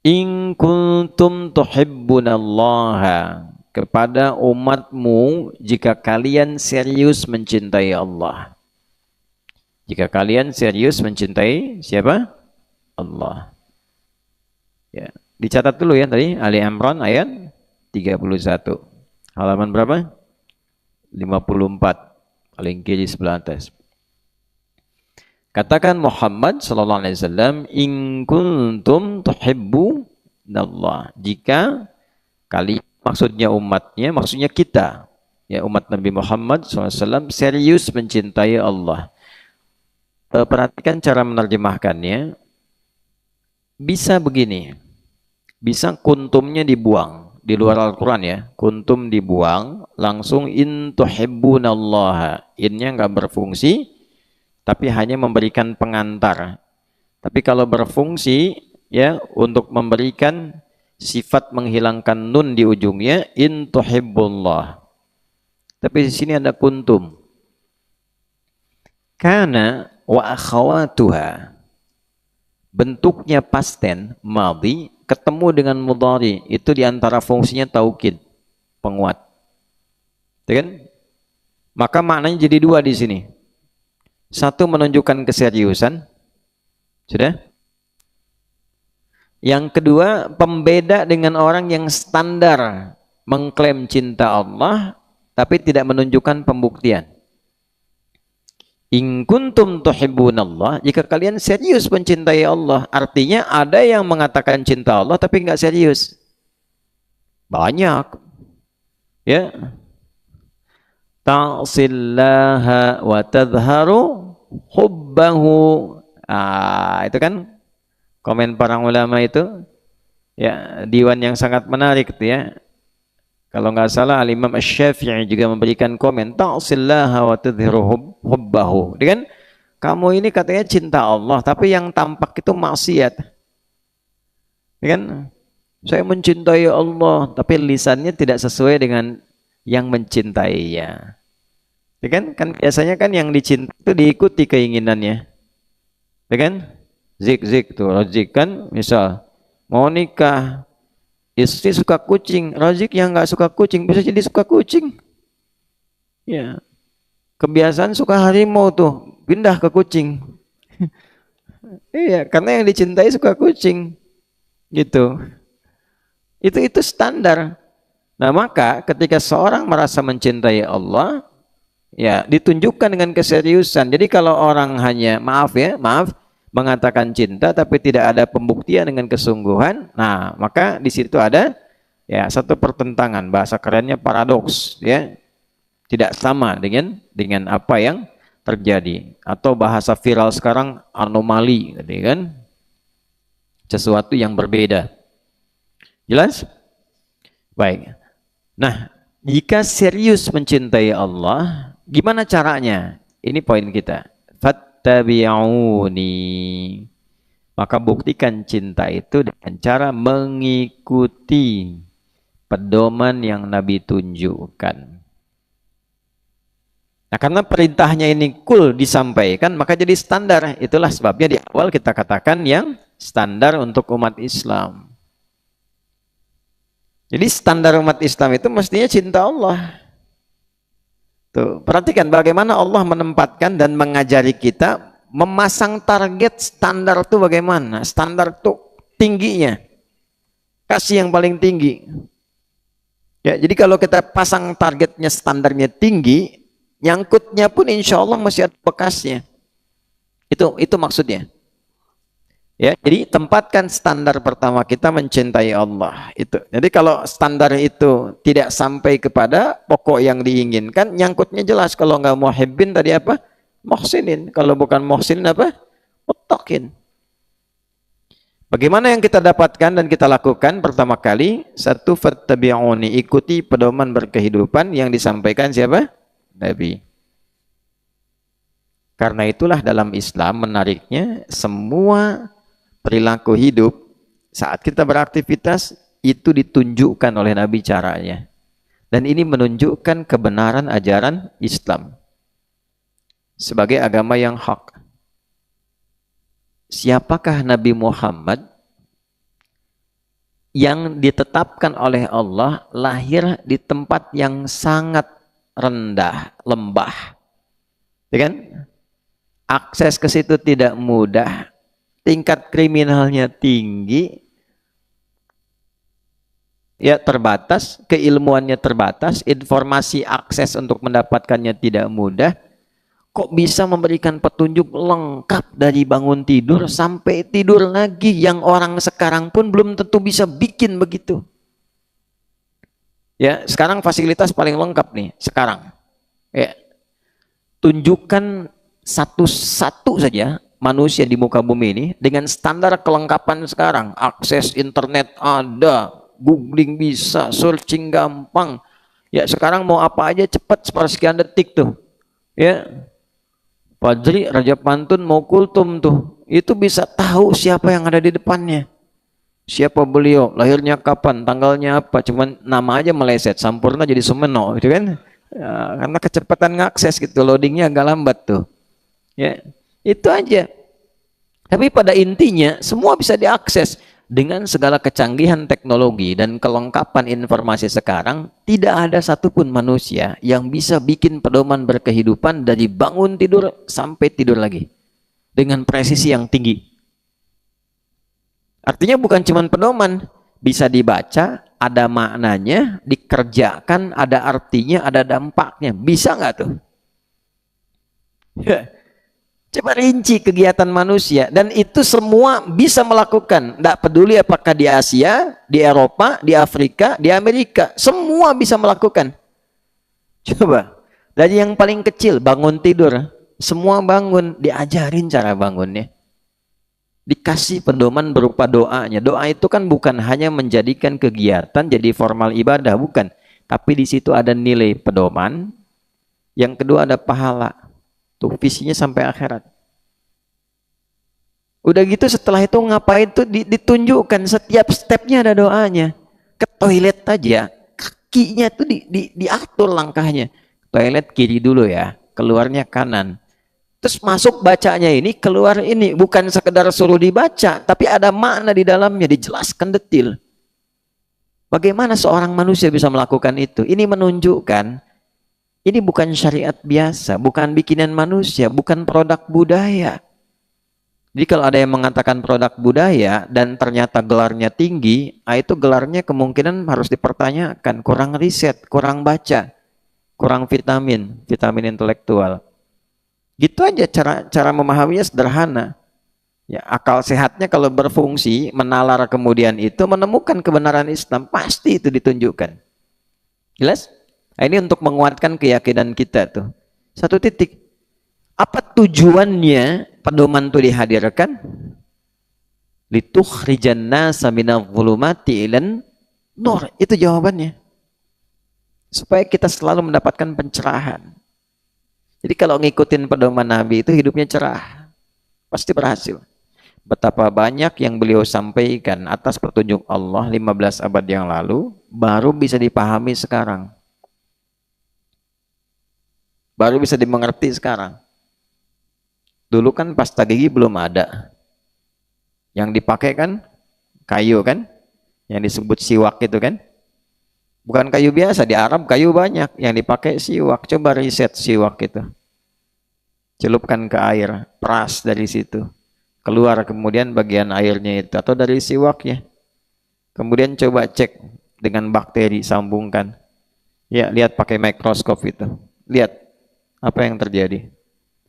in kuntum tuhibbunallaha, kepada umatmu jika kalian serius mencintai Allah. Jika kalian serius mencintai siapa? Allah. Ya, dicatat dulu ya tadi Ali Imran ayat 31. Halaman berapa? 54. Paling kiri sebelah atas. Katakan Muhammad sallallahu alaihi wasallam, in kuntum tuhibbunallah. Jika kalian, maksudnya umatnya, maksudnya kita, ya umat Nabi Muhammad SAW serius mencintai Allah. Perhatikan cara menerjemahkannya. Bisa begini. Bisa kuntumnya dibuang di luar Al-Quran ya. Kuntum dibuang, langsung in tuhibbunallaha. Innya nggak berfungsi, tapi hanya memberikan pengantar. Tapi kalau berfungsi ya untuk memberikan sifat menghilangkan nun di ujungnya, in tuhibbullah. Tapi di sini ada kuntum. Kana wa akhawatuha. Bentuknya past tense madhi ketemu dengan mudhari, itu diantara fungsinya taukid, penguat. Kan? Maka maknanya jadi dua di sini. Satu menunjukkan keseriusan. Sudah? Yang kedua, pembeda dengan orang yang standar mengklaim cinta Allah tapi tidak menunjukkan pembuktian. In kuntum tuhibbunallah, jika kalian serius mencintai Allah, artinya ada yang mengatakan cinta Allah tapi enggak serius. Banyak. Ya. Ta'sillaha wa tadharu hubbahu. Itu kan komen para ulama itu. Ya, diwan yang sangat menarik itu ya. Kalau nggak salah Al-Imam Asy-Syafi'i juga memberikan komen, ta'sillaha wa tadharu hubbahu. Kan kamu ini katanya cinta Allah tapi yang tampak itu maksiat. Kan saya mencintai Allah tapi lisannya tidak sesuai dengan yang mencintainya. Ya kan biasanya kan yang dicintai itu diikuti keinginannya. Ya kan? Zik tuh, Razik kan misal mau nikah, istri suka kucing, Razik yang nggak suka kucing bisa jadi suka kucing. Ya. Kebiasaan suka harimau tuh, pindah ke kucing. Iya, karena yang dicintai suka kucing. Gitu. Itu standar. Nah, maka ketika seorang merasa mencintai Allah, ya ditunjukkan dengan keseriusan. Jadi kalau orang hanya maaf mengatakan cinta tapi tidak ada pembuktian dengan kesungguhan, nah maka di situ ada ya satu pertentangan, bahasa kerennya paradoks, ya tidak sama dengan apa yang terjadi, atau bahasa viral sekarang anomali, kan sesuatu yang berbeda. Jelas? Baik. Nah, jika serius mencintai Allah, gimana caranya? Ini poin kita. Fattabi'uni. Maka buktikan cinta itu dengan cara mengikuti pedoman yang Nabi tunjukkan. Nah, karena perintahnya ini disampaikan, maka jadi standar. Itulah sebabnya di awal kita katakan yang standar untuk umat Islam. Jadi standar umat Islam itu mestinya cinta Allah. Tuh, perhatikan bagaimana Allah menempatkan dan mengajari kita memasang target standar itu bagaimana? Standar itu tingginya. Kasih yang paling tinggi. Ya, jadi kalau kita pasang targetnya standarnya tinggi, nyangkutnya pun insya Allah masih ada bekasnya. Itu maksudnya. Ya, jadi tempatkan standar pertama kita mencintai Allah itu. Jadi kalau standar itu tidak sampai kepada pokok yang diinginkan, nyangkutnya jelas. Kalau nggak muhibbin tadi apa? Muhsinin. Kalau bukan muhsinin apa? Muttaqin. Bagaimana yang kita dapatkan dan kita lakukan? Pertama kali, satu, fattabi'uni, ikuti pedoman berkehidupan yang disampaikan siapa? Nabi. Karena itulah dalam Islam menariknya semua perilaku hidup saat kita beraktivitas itu ditunjukkan oleh Nabi caranya. Dan ini menunjukkan kebenaran ajaran Islam sebagai agama yang hak. Siapakah Nabi Muhammad yang ditetapkan oleh Allah lahir di tempat yang sangat rendah, lembah. Ya kan? Akses ke situ tidak mudah, tingkat kriminalnya tinggi, ya terbatas, keilmuannya terbatas, informasi akses untuk mendapatkannya tidak mudah. Kok bisa memberikan petunjuk lengkap dari bangun tidur sampai tidur lagi yang orang sekarang pun belum tentu bisa bikin begitu. Ya, sekarang fasilitas paling lengkap nih sekarang. Ya. Tunjukkan satu-satu saja manusia di muka bumi ini dengan standar kelengkapan sekarang. Akses internet ada, googling bisa, searching gampang. Ya, sekarang mau apa aja cepat sepersekian detik tuh. Ya. Fajri, Raja Pantun mau kultum tuh, itu bisa tahu siapa yang ada di depannya. Siapa beliau, lahirnya kapan, tanggalnya apa, cuman nama aja meleset, Sampurna jadi Sumeno, gitu kan? Ya, karena kecepatan ngakses gitu, loadingnya agak lambat tuh. Ya, itu aja. Tapi pada intinya semua bisa diakses. Dengan segala kecanggihan teknologi dan kelengkapan informasi sekarang, tidak ada satupun manusia yang bisa bikin pedoman berkehidupan dari bangun tidur sampai tidur lagi. Dengan presisi yang tinggi. Artinya bukan cuma pedoman, bisa dibaca, ada maknanya, dikerjakan, ada artinya, ada dampaknya. Bisa nggak tuh? Ya. Coba rinci kegiatan manusia dan itu semua bisa melakukan. Tidak peduli apakah di Asia, di Eropa, di Afrika, di Amerika, semua bisa melakukan. Coba dari yang paling kecil bangun tidur, semua bangun, diajarin cara bangunnya. Dikasih pedoman berupa doanya. Doa itu kan bukan hanya menjadikan kegiatan jadi formal ibadah, bukan. Tapi di situ ada nilai pedoman. Yang kedua ada pahala. Tuh visinya sampai akhirat. Udah gitu setelah itu ngapain tuh ditunjukkan setiap stepnya ada doanya. Ke toilet aja kakinya tuh diatur langkahnya. Toilet kiri dulu ya, keluarnya kanan. Terus masuk bacanya ini, keluar ini, bukan sekedar suruh dibaca, tapi ada makna di dalamnya, dijelaskan detil. Bagaimana seorang manusia bisa melakukan itu? Ini menunjukkan ini bukan syariat biasa, bukan bikinan manusia, bukan produk budaya. Jadi kalau ada yang mengatakan produk budaya dan ternyata gelarnya tinggi, itu gelarnya kemungkinan harus dipertanyakan, kurang riset, kurang baca, kurang vitamin intelektual. Gitu aja cara memahaminya sederhana. Ya, akal sehatnya kalau berfungsi, menalar kemudian itu menemukan kebenaran Islam, pasti itu ditunjukkan. Jelas? Nah, ini untuk menguatkan keyakinan kita tuh. Satu titik. Apa tujuannya pedoman itu dihadirkan? Litukhrijan nasa minadh dhulumati ilan nur. Itu jawabannya. supaya kita selalu mendapatkan pencerahan. Jadi kalau ngikutin pedoman Nabi itu hidupnya cerah, pasti berhasil. Betapa banyak yang beliau sampaikan atas petunjuk Allah 15 abad yang lalu, baru bisa dipahami sekarang. Baru bisa dimengerti sekarang. Dulu kan pasta gigi belum ada. Yang dipakai kan kayu kan, yang disebut siwak itu kan. Bukan kayu biasa, di Arab kayu banyak, yang dipakai siwak. Coba riset siwak itu. Celupkan ke air, peras dari situ. Keluar kemudian bagian airnya itu, atau dari siwaknya. Kemudian coba cek dengan bakteri, sambungkan. Ya, lihat pakai mikroskop itu. Lihat apa yang terjadi.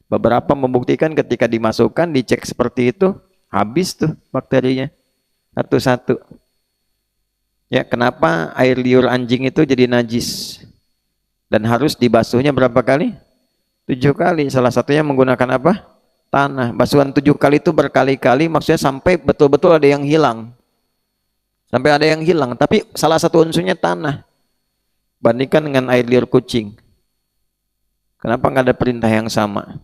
Beberapa membuktikan ketika dimasukkan, dicek seperti itu, habis tuh bakterinya. Satu-satu. Ya, kenapa air liur anjing itu jadi najis? Dan harus dibasuhnya berapa kali? 7 kali. Salah satunya menggunakan apa? Tanah. Basuhan 7 kali itu berkali-kali, maksudnya sampai betul-betul ada yang hilang. Sampai ada yang hilang. Tapi salah satu unsurnya tanah. Bandingkan dengan air liur kucing. Kenapa nggak ada perintah yang sama?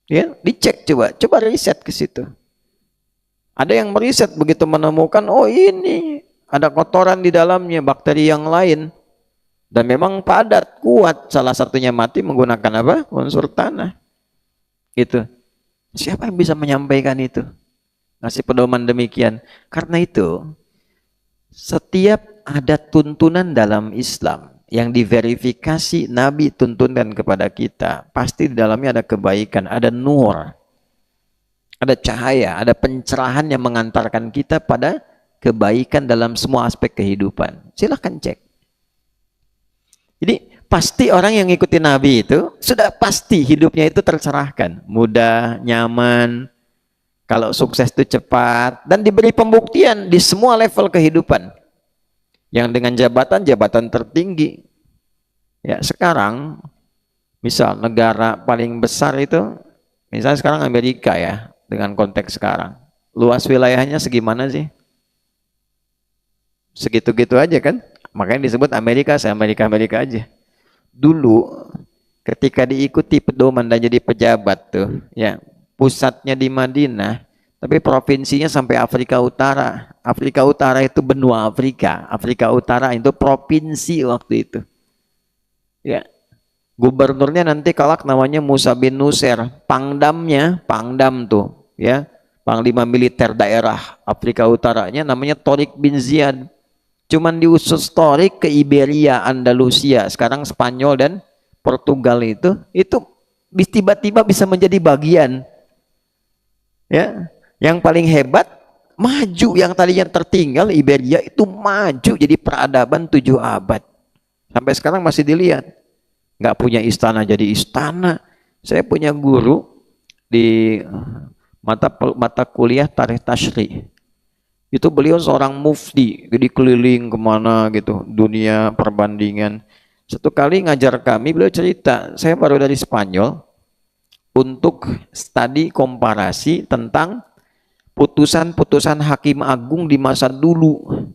Ya, dicek coba. Coba riset ke situ. Ada yang meriset begitu menemukan, oh ini ada kotoran di dalamnya, bakteri yang lain. Dan memang padat, kuat. Salah satunya mati menggunakan apa? Unsur tanah. Gitu. Siapa yang bisa menyampaikan itu? Ngasih pedoman demikian. Karena itu, setiap ada tuntunan dalam Islam yang diverifikasi Nabi tuntunkan kepada kita, pasti di dalamnya ada kebaikan, ada nur, ada cahaya, ada pencerahan yang mengantarkan kita pada kebaikan dalam semua aspek kehidupan. Silahkan cek. Jadi pasti orang yang ngikutin Nabi itu sudah pasti hidupnya itu tercerahkan, mudah, nyaman, kalau sukses itu cepat, dan diberi pembuktian di semua level kehidupan. Yang dengan jabatan tertinggi. Ya, sekarang misal negara paling besar itu, misalnya sekarang Amerika ya, dengan konteks sekarang. Luas wilayahnya segimana sih? Segitu-gitu aja kan? Makanya disebut Amerika, se-Amerika-Amerika aja. Dulu ketika diikuti pedoman dan jadi pejabat tuh, ya, pusatnya di Madinah, tapi provinsinya sampai Afrika Utara. Afrika Utara itu benua Afrika. Afrika Utara itu provinsi waktu itu. Ya. Gubernurnya nanti kelak namanya Musa bin Nusair. Pangdamnya, pangdam tuh, ya. Panglima militer daerah Afrika Utaranya namanya Tariq bin Ziyad. Cuman diusus Tariq ke Iberia, Andalusia, sekarang Spanyol dan Portugal itu tiba-tiba bisa menjadi bagian. Ya, yang paling hebat maju, yang tadinya tertinggal Iberia itu maju jadi peradaban 7 abad. Sampai sekarang masih dilihat. Nggak punya istana jadi istana. Saya punya guru di mata kuliah Tarikh Tasyri. Itu beliau seorang mufti, jadi keliling kemana gitu, dunia perbandingan. Satu kali ngajar kami, beliau cerita, saya baru dari Spanyol untuk studi komparasi tentang putusan-putusan hakim agung di masa dulu,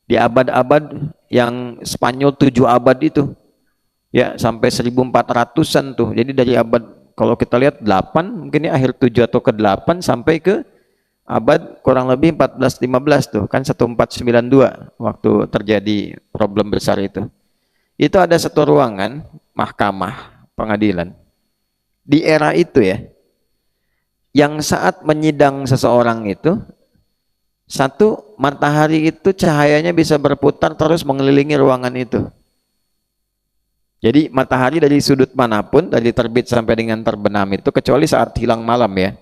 di abad-abad yang Spanyol 7 abad itu, ya, sampai 1400-an tuh. Jadi dari abad, kalau kita lihat 8, mungkin ini akhir 7 atau ke-8 sampai ke abad kurang lebih 14-15 tuh, kan 1492 waktu terjadi problem besar itu. Itu ada satu ruangan mahkamah pengadilan di era itu ya, yang saat menyidang seseorang itu, satu matahari itu cahayanya bisa berputar terus mengelilingi ruangan itu. Jadi matahari dari sudut manapun, dari terbit sampai dengan terbenam itu, kecuali saat hilang malam ya,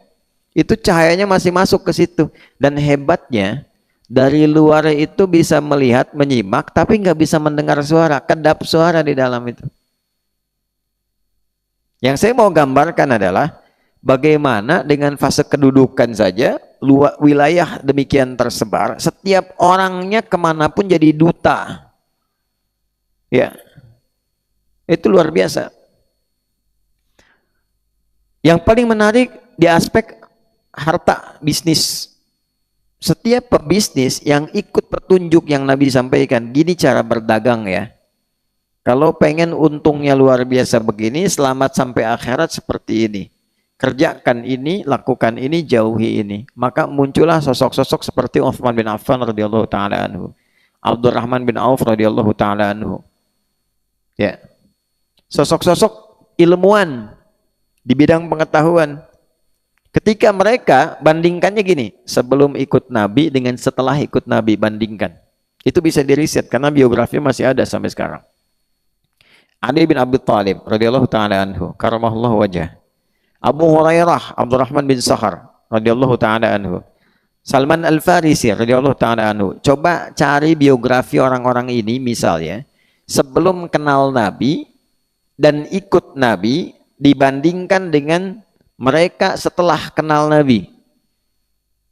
itu cahayanya masih masuk ke situ. Dan hebatnya, dari luar itu bisa melihat, menyimak, tapi nggak bisa mendengar suara, kedap suara di dalam itu. Yang saya mau gambarkan adalah bagaimana dengan fase kedudukan saja, wilayah demikian tersebar, setiap orangnya kemanapun jadi duta. Ya, itu luar biasa. Yang paling menarik di aspek harta bisnis. Setiap pebisnis yang ikut petunjuk yang Nabi sampaikan, gini cara berdagang ya. Kalau pengen untungnya luar biasa begini, selamat sampai akhirat seperti ini. Kerjakan ini, lakukan ini, jauhi ini. Maka muncullah sosok-sosok seperti Utsman bin Affan radhiyallahu taala anhu, Abdurrahman bin Auf radhiyallahu taala anhu. Ya. Sosok-sosok ilmuwan di bidang pengetahuan. Ketika mereka bandingkannya gini, sebelum ikut Nabi dengan setelah ikut Nabi, bandingkan. Itu bisa diriset karena biografi masih ada sampai sekarang. Ali bin Abi Thalib radhiyallahu taala anhu, karamallahu wajah. Abu Hurairah, Abdurrahman bin Sakhar radhiyallahu taala anhu. Salman Al-Farisi radhiyallahu taala anhu. Coba cari biografi orang-orang ini misalnya sebelum kenal Nabi dan ikut Nabi dibandingkan dengan mereka setelah kenal Nabi.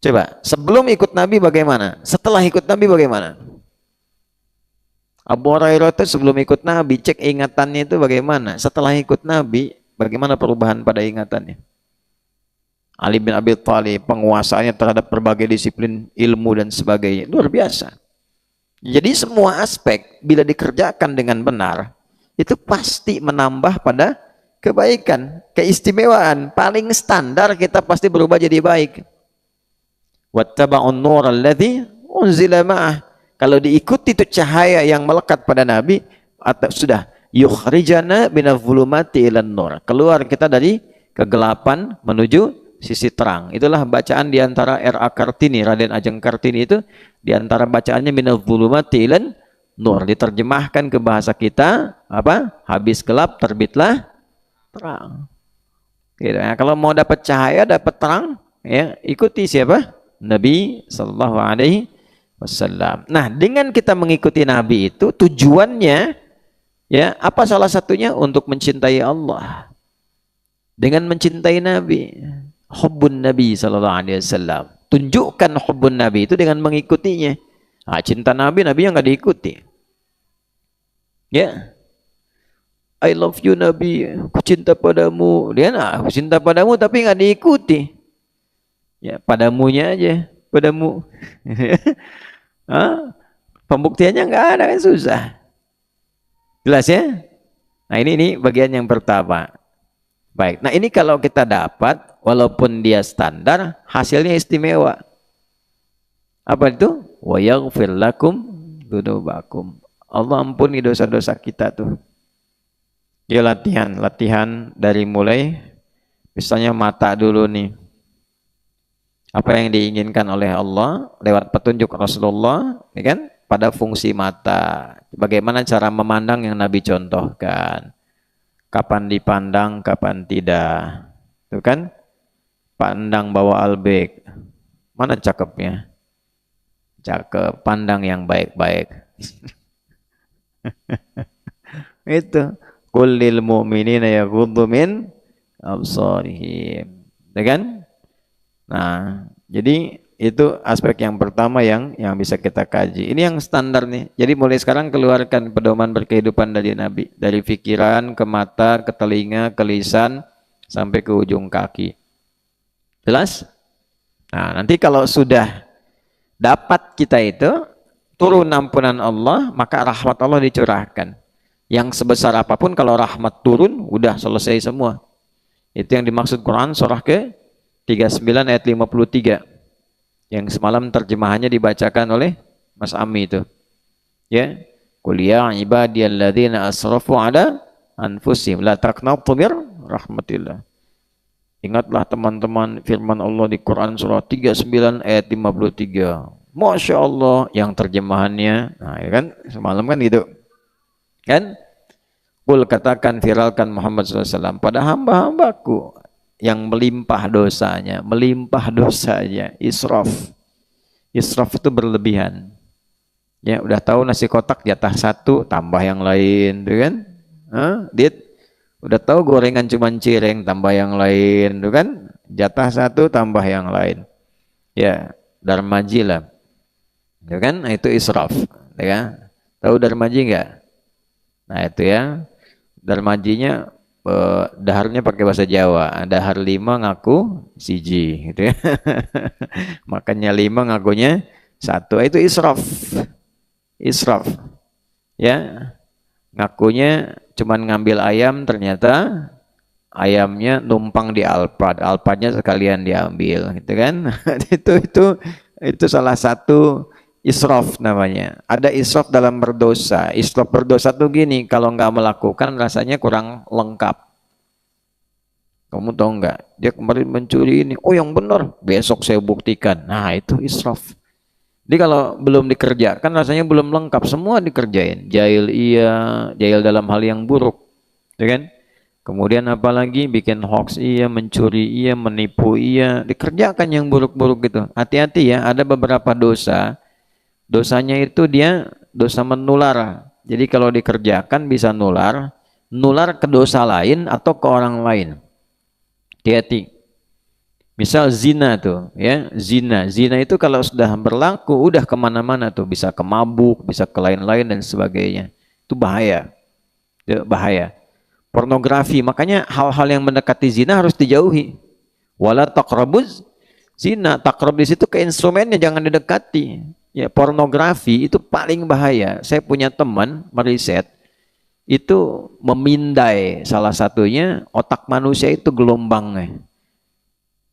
Coba, sebelum ikut Nabi bagaimana? Setelah ikut Nabi bagaimana? Abu Hurairah itu sebelum ikut Nabi, cek ingatannya itu bagaimana. Setelah ikut Nabi, bagaimana perubahan pada ingatannya. Ali bin Abi Thalib, penguasaannya terhadap berbagai disiplin ilmu dan sebagainya. Luar biasa. Jadi semua aspek, bila dikerjakan dengan benar, itu pasti menambah pada kebaikan, keistimewaan. Paling standar kita pasti berubah jadi baik. Wattaba'un nur alladzi unzila ma'ah. Kalau diikuti itu cahaya yang melekat pada Nabi, atau sudah yukhrijana minadh-dhulumati ilan nur. Keluar kita dari kegelapan menuju sisi terang. Itulah bacaan di antara R.A. Kartini, Raden Ajeng Kartini itu di antara bacaannya minadh-dhulumati ilan nur. Diterjemahkan ke bahasa kita apa? Habis gelap terbitlah terang. Gitu, ya. Kalau mau dapat cahaya, dapat terang, ya ikuti siapa? Nabi sallallahu alaihi wasallam. Nah, dengan kita mengikuti Nabi itu tujuannya ya, apa salah satunya untuk mencintai Allah. Dengan mencintai Nabi, hubbun Nabi sallallahu alaihi wasallam. Tunjukkan hubbun Nabi itu dengan mengikutinya. Nah, cinta Nabi, Nabi yang enggak diikuti. Ya. I love you Nabi, aku cinta padamu. Dia aku cinta padamu tapi enggak diikuti. Ya, padamunya aja, padamu. Pembuktiannya nggak ada, kan susah. Jelas ya? Nah ini bagian yang pertama. Baik, nah ini kalau kita dapat, walaupun dia standar, hasilnya istimewa. Apa itu? Wa yaghfir lakum dzunubakum. Allah ampuni dosa-dosa kita tuh. Dia latihan dari mulai, misalnya mata dulu nih. Apa yang diinginkan oleh Allah lewat petunjuk Rasulullah, ya kan? Pada fungsi mata. Bagaimana cara memandang yang Nabi contohkan? Kapan dipandang, kapan tidak? Itu kan? Pandang bawa albek. Mana cakepnya? Cakep, pandang yang baik-baik. Itu. Kullil mu'minina yaghuddu min absarihim. Ya kan? Nah, jadi itu aspek yang pertama yang bisa kita kaji. Ini yang standar nih. Jadi mulai sekarang keluarkan pedoman berkehidupan dari Nabi. Dari pikiran, ke mata, ke telinga, ke lisan, sampai ke ujung kaki. Jelas? Nah, nanti kalau sudah dapat kita itu, turun ampunan Allah, maka rahmat Allah dicurahkan. Yang sebesar apapun kalau rahmat turun, udah selesai semua. Itu yang dimaksud Quran surah ke 39 ayat 53 yang semalam terjemahannya dibacakan oleh Mas Ami itu, ya, qul ya ibadiyalladzina asrafu ala anfusihim la taqnatu mir rahmatillah. Ingatlah teman-teman firman Allah di Quran surah 39 ayat 53. Masya Allah, yang terjemahannya, nah ya kan semalam kan gitu kan, qul katakan, viralkan Muhammad SAW pada hamba-hambaku yang melimpah dosanya, israf. Israf itu berlebihan. Ya, udah tahu nasi kotak jatah satu, tambah yang lain, tuh kan? Dia udah tahu gorengan cuma cireng, tambah yang lain, tuh kan? Jatah satu, tambah yang lain. Ya, darmaji lah. Tuh kan? Nah, itu israf, ya kan? Tahu darmaji enggak? Nah, itu ya. Darmajinya daharnya pakai bahasa Jawa, dahar 5 ngaku siji gitu ya. Makannya 5 ngakunya 1, itu israf. Ya. Ngakunya cuman ngambil ayam, ternyata ayamnya numpang di Alphard, Alphardnya sekalian diambil, gitu kan? itu salah satu israf namanya. Ada israf dalam berdosa. Israf berdosa tuh gini, kalau nggak melakukan rasanya kurang lengkap. Kamu tahu nggak? Dia kemarin mencuri ini. Oh yang benar, besok saya buktikan. Nah itu israf. Jadi kalau belum dikerjakan rasanya belum lengkap. Semua dikerjain. Jahil iya, jahil dalam hal yang buruk, ya kan? Kemudian apalagi bikin hoax iya, mencuri iya, menipu iya, dikerjakan yang buruk-buruk gitu. Hati-hati ya, ada beberapa dosa. Dosanya itu dia dosa menular. Jadi kalau dikerjakan bisa nular, nular ke dosa lain atau ke orang lain. Hati-hati. Misal zina tuh, ya zina itu kalau sudah berlaku, udah kemana-mana tuh, bisa ke mabuk, bisa ke lain-lain dan sebagainya. Itu bahaya, itu bahaya. Pornografi, makanya hal-hal yang mendekati zina harus dijauhi. Wala taqrabuz zina, takrab di situ ke instrumennya jangan didekati. Ya pornografi itu paling bahaya. Saya punya teman meriset itu memindai salah satunya otak manusia itu gelombangnya.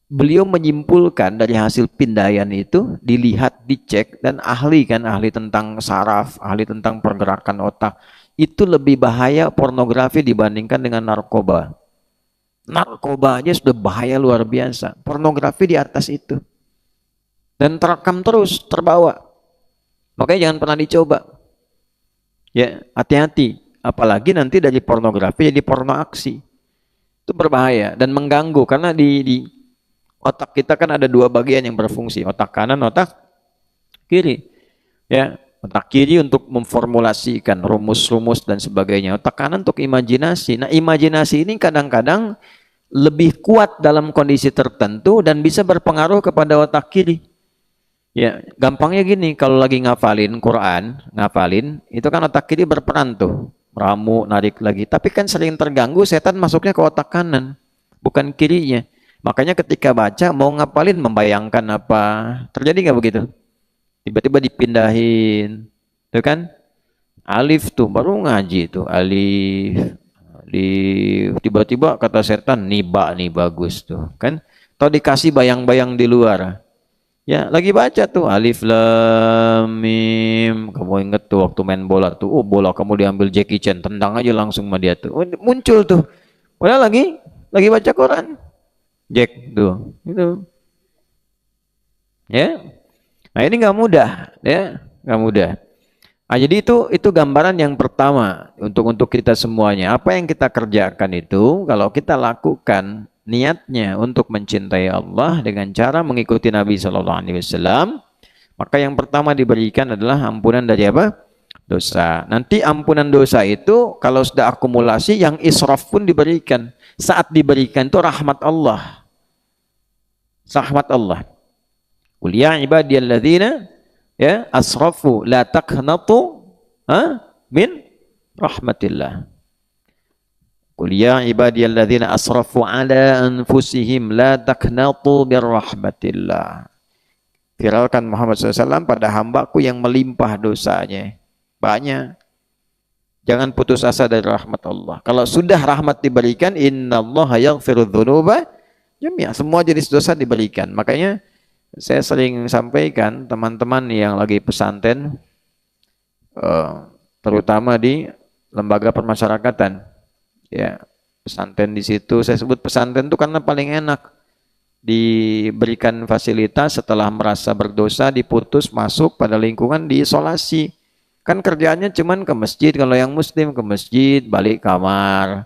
Beliau menyimpulkan dari hasil pindaian itu dilihat, dicek, dan ahli kan, ahli tentang saraf, ahli tentang pergerakan otak, itu lebih bahaya pornografi dibandingkan dengan narkoba. Narkoba aja sudah bahaya luar biasa, pornografi di atas itu, dan terekam terus, terbawa. Makanya jangan pernah dicoba, ya hati-hati, apalagi nanti dari pornografi jadi porno aksi, itu berbahaya dan mengganggu karena di otak kita kan ada dua bagian yang berfungsi, otak kanan, otak kiri. Ya, otak kiri untuk memformulasikan rumus-rumus dan sebagainya. Otak kanan untuk imajinasi. Nah, imajinasi ini kadang-kadang lebih kuat dalam kondisi tertentu dan bisa berpengaruh kepada otak kiri. Ya, gampangnya gini, kalau lagi ngafalin Quran, ngafalin, itu kan otak kiri berperan tuh, meramu, narik lagi. Tapi kan sering terganggu, setan masuknya ke otak kanan, bukan kirinya. Makanya ketika baca mau ngapalin membayangkan apa, terjadi nggak begitu? Tiba-tiba dipindahin, tuh kan? Alif tuh baru ngaji tuh alif, tiba-tiba kata setan niba nih bagus tuh kan? Atau dikasih bayang-bayang di luar. Ya lagi baca tuh alif lam mim, kamu inget tuh waktu main bola tuh, oh bola kamu diambil Jackie Chan, tendang aja langsung sama dia tuh, oh, muncul tuh. Padahal lagi baca Quran. Jack tuh itu ya. Nah ini nggak mudah ya, nggak mudah. Nah, jadi itu gambaran yang pertama untuk kita semuanya. Apa yang kita kerjakan itu kalau kita lakukan niatnya untuk mencintai Allah dengan cara mengikuti Nabi Shallallahu Alaihi Wasallam, maka yang pertama diberikan adalah ampunan dari apa? Dosa. Nanti ampunan dosa itu kalau sudah akumulasi, yang israf pun diberikan. Saat diberikan itu rahmat Allah. Rahmat Allah. Qul ya ibadiyalladzina ya asrafu la taqnatu min rahmatillah. Qul ya ibadiyalladzina asrafu ala anfusihim la taqnatu min rahmatillah. Firalkan Muhammad SAW pada hambaku yang melimpah dosanya. Banyak. Jangan putus asa dari rahmat Allah. Kalau sudah rahmat diberikan, innallaha yaghfiru dzunuba jami'a, semua jenis dosa diberikan. Makanya saya sering sampaikan teman-teman yang lagi pesantren, terutama di lembaga permasyarakatan, ya pesantren di situ saya sebut pesantren itu karena paling enak, diberikan fasilitas setelah merasa berdosa, diputus masuk pada lingkungan, diisolasi. Kan kerjaannya cuman ke masjid, kalau yang muslim ke masjid, balik kamar.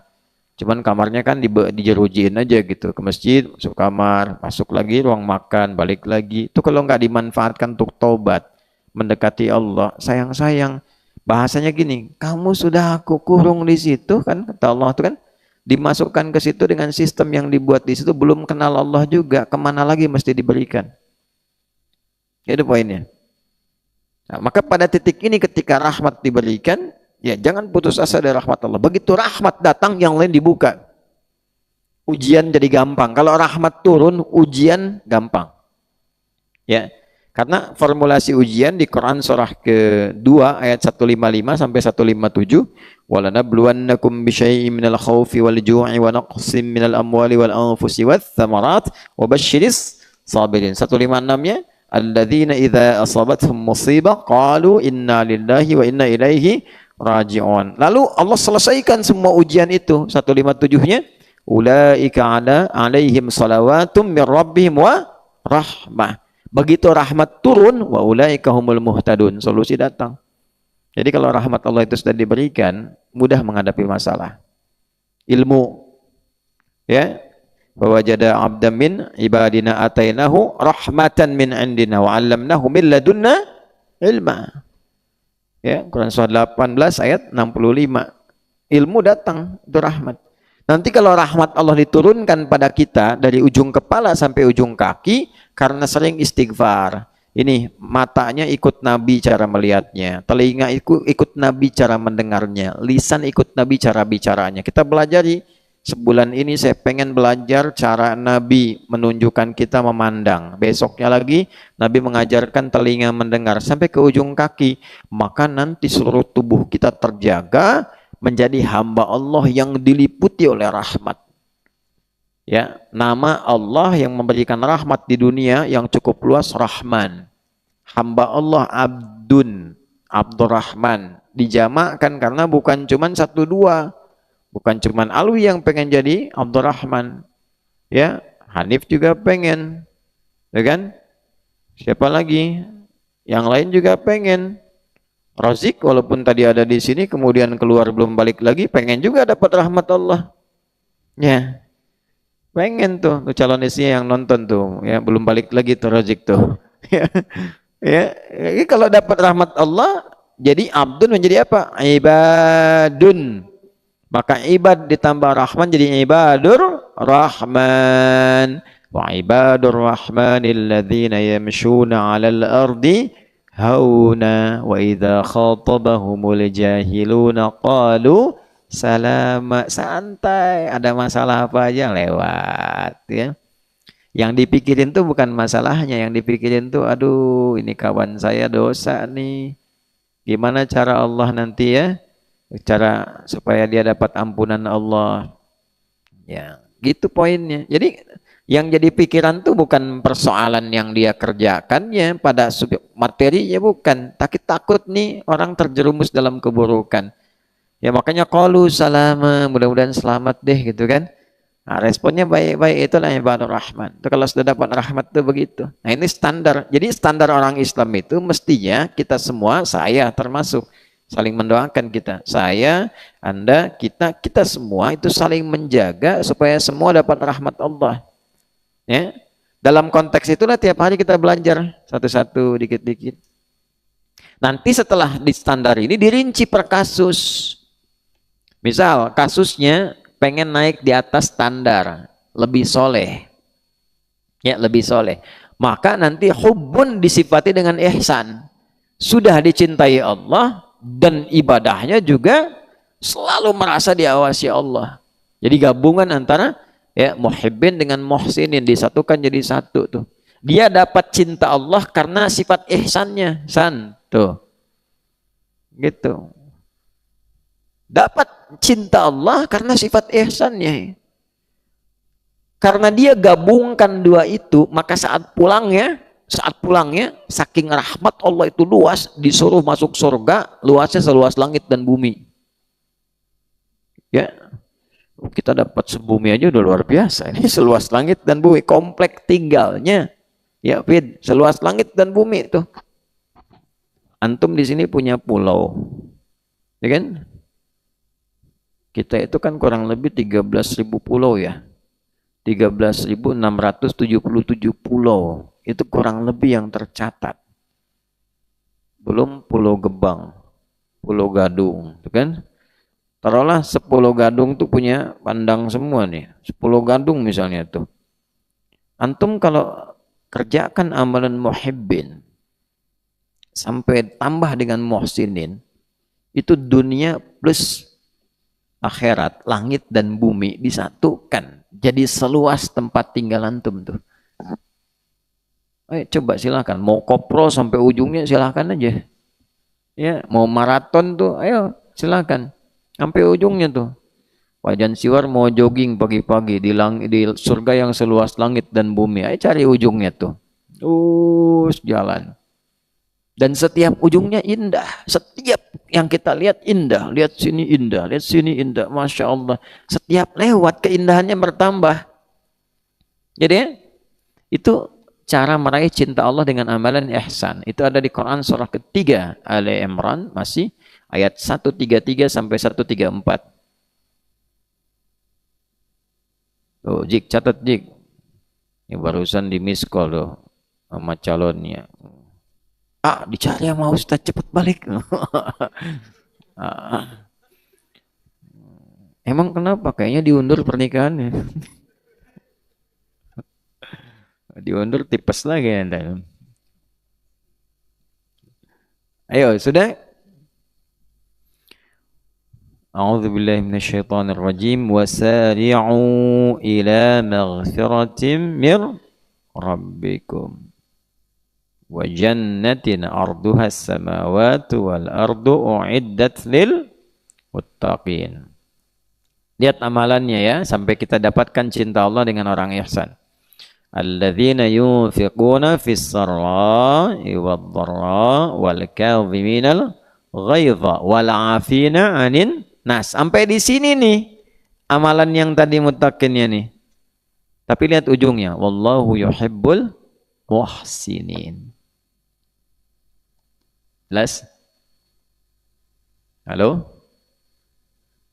Cuman kamarnya kan dijerujiin aja gitu, ke masjid, masuk kamar, masuk lagi ruang makan, balik lagi. Itu kalau nggak dimanfaatkan untuk taubat, mendekati Allah, sayang-sayang. Bahasanya gini, kamu sudah aku kurung di situ kan, kata Allah itu kan, dimasukkan ke situ dengan sistem yang dibuat di situ, belum kenal Allah juga, kemana lagi mesti diberikan. Itu poinnya. Nah, maka pada titik ini ketika rahmat diberikan, ya jangan putus asa dari rahmat Allah. Begitu rahmat datang, yang lain dibuka. Ujian jadi gampang. Kalau rahmat turun, ujian gampang. Ya, Karena formulasi ujian di Quran surah ke-2 ayat 155 sampai 157, "Walanabluwannakum bisyai'in minal khaufi wal ju'i wa naqsim minal amwali wal anfusi wath thamarat wa basyiris sabirin." 156-nya, "Alladzina idza asabathum musibah qalu inna lillahi wa inna ilaihi raji'un." Lalu Allah selesaikan semua ujian itu. 157-nya, "Ulaika alaihim salawatum mir rabbihim wa rahmah." Begitu rahmat turun, wa ulaika humul muhtadun, solusi datang. Jadi kalau rahmat Allah itu sudah diberikan, mudah menghadapi masalah. Ilmu, ya, wa wajada 'abdan min ibadina atainahu rahmatan min indina wa 'allamnahu min ladunna ilma. Ya, Quran surah 18 ayat 65. Ilmu datang, itu rahmat. Nanti kalau rahmat Allah diturunkan pada kita dari ujung kepala sampai ujung kaki karena sering istighfar. Ini matanya ikut Nabi cara melihatnya, telinga ikut Nabi cara mendengarnya, lisan ikut Nabi cara bicaranya. Kita belajari sebulan ini, saya pengen belajar cara Nabi menunjukkan kita memandang. Besoknya lagi Nabi mengajarkan telinga mendengar sampai ke ujung kaki. Maka nanti seluruh tubuh kita terjaga, menjadi hamba Allah yang diliputi oleh rahmat. Ya, nama Allah yang memberikan rahmat di dunia yang cukup luas, Rahman. Hamba Allah Abdun, Abdurrahman. Dijamakkan karena bukan cuma satu dua, bukan cuma Alwi yang pengen jadi Abdurrahman. Ya, Hanif juga pengen, ya kan? Siapa lagi? Yang lain juga pengen. Razik walaupun tadi ada di sini kemudian keluar belum balik lagi, pengen juga dapat rahmat Allah. Ya. Pengen tuh calon istrinya yang nonton tuh, ya belum balik lagi tuh Razik tuh. Ya. Ya, kalau dapat rahmat Allah jadi abdun menjadi apa? Ibadun. Maka ibad ditambah rahman jadi ibadur rahman. Wa ibadur rahmanil ladzina yamshuna 'alal ardi hauna wa idza khatabahumul jahiluna qalu salama. Santai, ada masalah apa aja lewat, ya. Yang dipikirin tuh bukan masalahnya, yang dipikirin tuh aduh ini kawan saya dosa nih, gimana cara Allah nanti, ya, cara supaya dia dapat ampunan Allah, ya gitu poinnya. Jadi yang jadi pikiran tuh bukan persoalan yang dia kerjakannya pada materinya, bukan, tapi takut nih orang terjerumus dalam keburukan. Ya makanya qalu salama, mudah-mudahan selamat deh gitu kan. Nah, responnya baik-baik, itulah ibadur rahman. Itu kalau sudah dapat rahmat tuh begitu. Nah, ini standar. Jadi standar orang Islam itu mestinya kita semua, saya termasuk, saling mendoakan kita. Saya, Anda, kita semua itu saling menjaga supaya semua dapat rahmat Allah. Ya, dalam konteks itulah tiap hari kita belajar satu-satu, dikit-dikit. Nanti setelah di standar ini dirinci per kasus. Misal kasusnya pengen naik di atas standar, lebih soleh, ya lebih soleh. Maka nanti hubbun disifati dengan ihsan, sudah dicintai Allah dan ibadahnya juga selalu merasa diawasi Allah. Jadi gabungan antara, ya, muhibbin dengan muhsinin disatukan jadi satu tuh. Dia dapat cinta Allah karena sifat ihsannya, san tuh. Gitu. Dapat cinta Allah karena sifat ihsannya. Karena dia gabungkan dua itu, maka saat pulangnya saking rahmat Allah itu luas, disuruh masuk surga, luasnya seluas langit dan bumi. Ya. Kita dapat sebumi aja udah luar biasa. Ini seluas langit dan bumi, komplek tinggalnya. Ya, Fid, seluas langit dan bumi itu. Antum di sini punya pulau. Ya kan? Kita itu kan kurang lebih 13.000 pulau ya. 13.677 pulau. Itu kurang lebih yang tercatat. Belum Pulau Gebang, Pulau Gadung, itu kan? Taruhlah 10 Gadung tuh punya pandang semua nih. 10 Gadung misalnya tuh. Antum kalau kerjakan amalan muhibbin sampai tambah dengan muhsinin, itu dunia plus akhirat, langit dan bumi disatukan. Jadi seluas tempat tinggal antum tuh. Ayo coba silakan. Mau kopro sampai ujungnya silakan aja. Ya, mau maraton tuh, ayo silakan. Sampai ujungnya tuh. Wajan siwar mau jogging pagi-pagi di surga yang seluas langit dan bumi. Ayo cari ujungnya tuh. Terus jalan. Dan setiap ujungnya indah. Setiap yang kita lihat indah. Lihat sini indah, lihat sini indah. Masya Allah. Setiap lewat keindahannya bertambah. Jadi itu cara meraih cinta Allah dengan amalan ihsan. Itu ada di Quran surah ketiga Ali Imran, masih ayat 133 sampai 134. Tuh, Jik, catat Jik. Ini barusan di miss call tuh sama calonnya. Ah, dicari sama Ustaz, cepet balik. Emang kenapa? Kayaknya diundur pernikahannya. Diundur tipes lagi anda. Ayo, sudah? A'udzu billahi minasyaitonir rajim. Wasari'u ila maghfiratin mir rabbikum wa jannatin 'arduha as-samawati wal ardu u'iddat lil muttaqin. Lihat amalannya ya sampai kita dapatkan cinta Allah dengan orang ihsan. Alladzina yunfiquna fis sarra'i wad dharra wal kadhiminal ghaidha wal 'afina 'anin nas. Sampai di sini nih amalan yang tadi muttaqinnya nih. Tapi lihat ujungnya, wallahu yuhibbul muhsinin. Jelas? Halo?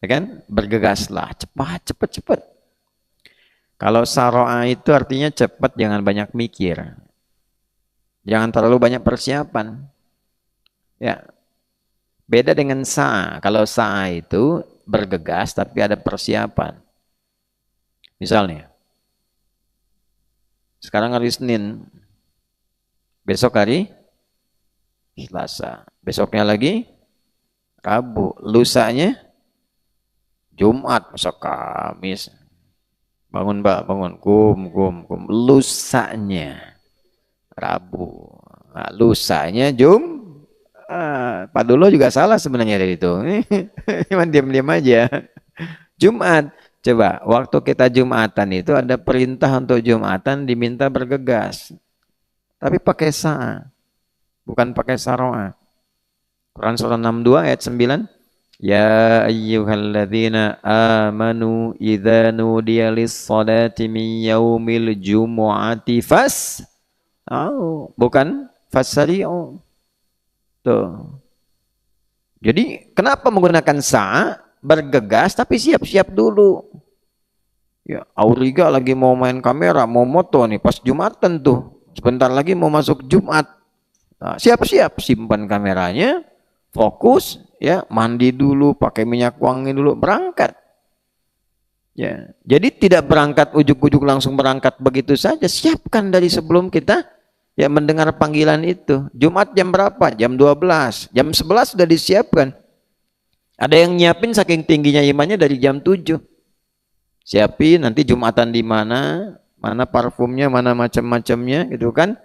Ya kan? Bergegaslah, cepat. Kalau saro'a itu artinya cepat, jangan banyak mikir. Jangan terlalu banyak persiapan. Ya. Beda dengan sa'a. Kalau sa'a itu bergegas tapi ada persiapan. Misalnya, sekarang hari Senin, besok hari Selasa, besoknya lagi Rabu, lusanya Jumat, masa Kamis. Bangun Mbak, bangun, kum. Lusanya Rabu, nah, lusanya Pak Dulo juga salah sebenarnya dari itu. Cuman diam-diam aja. Jumat. Coba, waktu kita Jumatan itu ada perintah untuk Jumatan diminta bergegas. Tapi pakai sa'a. Bukan pakai saro'a. Quran surah 62 ayat 9. Ya ayyuhalladzina amanu idza nudiya lis-salati min yaumil jumu'ati bukan fasari'u. Tuh. Jadi kenapa menggunakan sa' bergegas tapi siap-siap dulu. Ya, Auriga lagi mau main kamera, mau moto nih pas Jumatan tuh. Sebentar lagi mau masuk Jumat. Nah, siap-siap simpan kameranya, fokus ya, mandi dulu, pakai minyak wangi dulu, berangkat. Ya, jadi tidak berangkat ujuk-ujuk langsung berangkat begitu saja. Siapkan dari sebelum kita ya mendengar panggilan itu. Jumat jam berapa? Jam 12. Jam 11 sudah disiapkan. Ada yang nyiapin saking tingginya imannya dari jam 7. Siapin nanti Jumatan di mana, mana parfumnya, mana macam-macamnya gitu kan.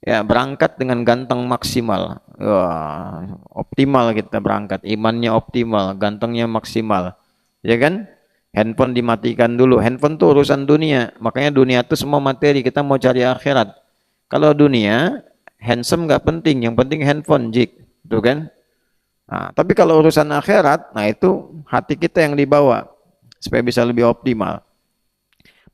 Ya, berangkat dengan ganteng maksimal. Wah, optimal kita berangkat. Imannya optimal, gantengnya maksimal. Ya kan? Handphone dimatikan dulu. Handphone tuh urusan dunia. Makanya dunia itu semua materi. Kita mau cari akhirat. Kalau dunia, handsome nggak penting. Yang penting handphone, Jik. Itu kan? Nah, tapi kalau urusan akhirat, nah itu hati kita yang dibawa. Supaya bisa lebih optimal.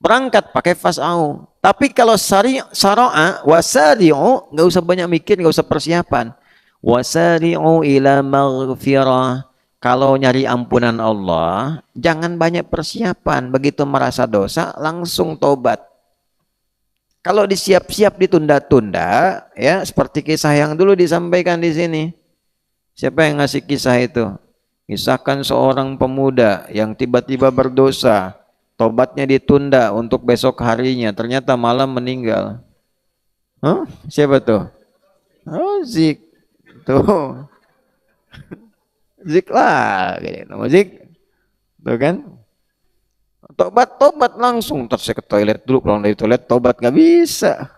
Berangkat pakai fas'au. Tapi kalau saro'a, wasari'u, nggak usah banyak mikir, nggak usah persiapan. Wasari'u ila maghfirah. Kalau nyari ampunan Allah, jangan banyak persiapan. Begitu merasa dosa, langsung tobat. Kalau disiap-siap ditunda-tunda, ya seperti kisah yang dulu disampaikan di sini. Siapa yang ngasih kisah itu? Kisahkan seorang pemuda yang tiba-tiba berdosa. Tobatnya ditunda untuk besok harinya. Ternyata malam meninggal. Huh? Siapa tuh? Oh, Zik. Tuh. Zik lah. Zik. Tuh kan? Tobat langsung. Terus saya ke toilet dulu. Pulang dari toilet, tobat nggak bisa.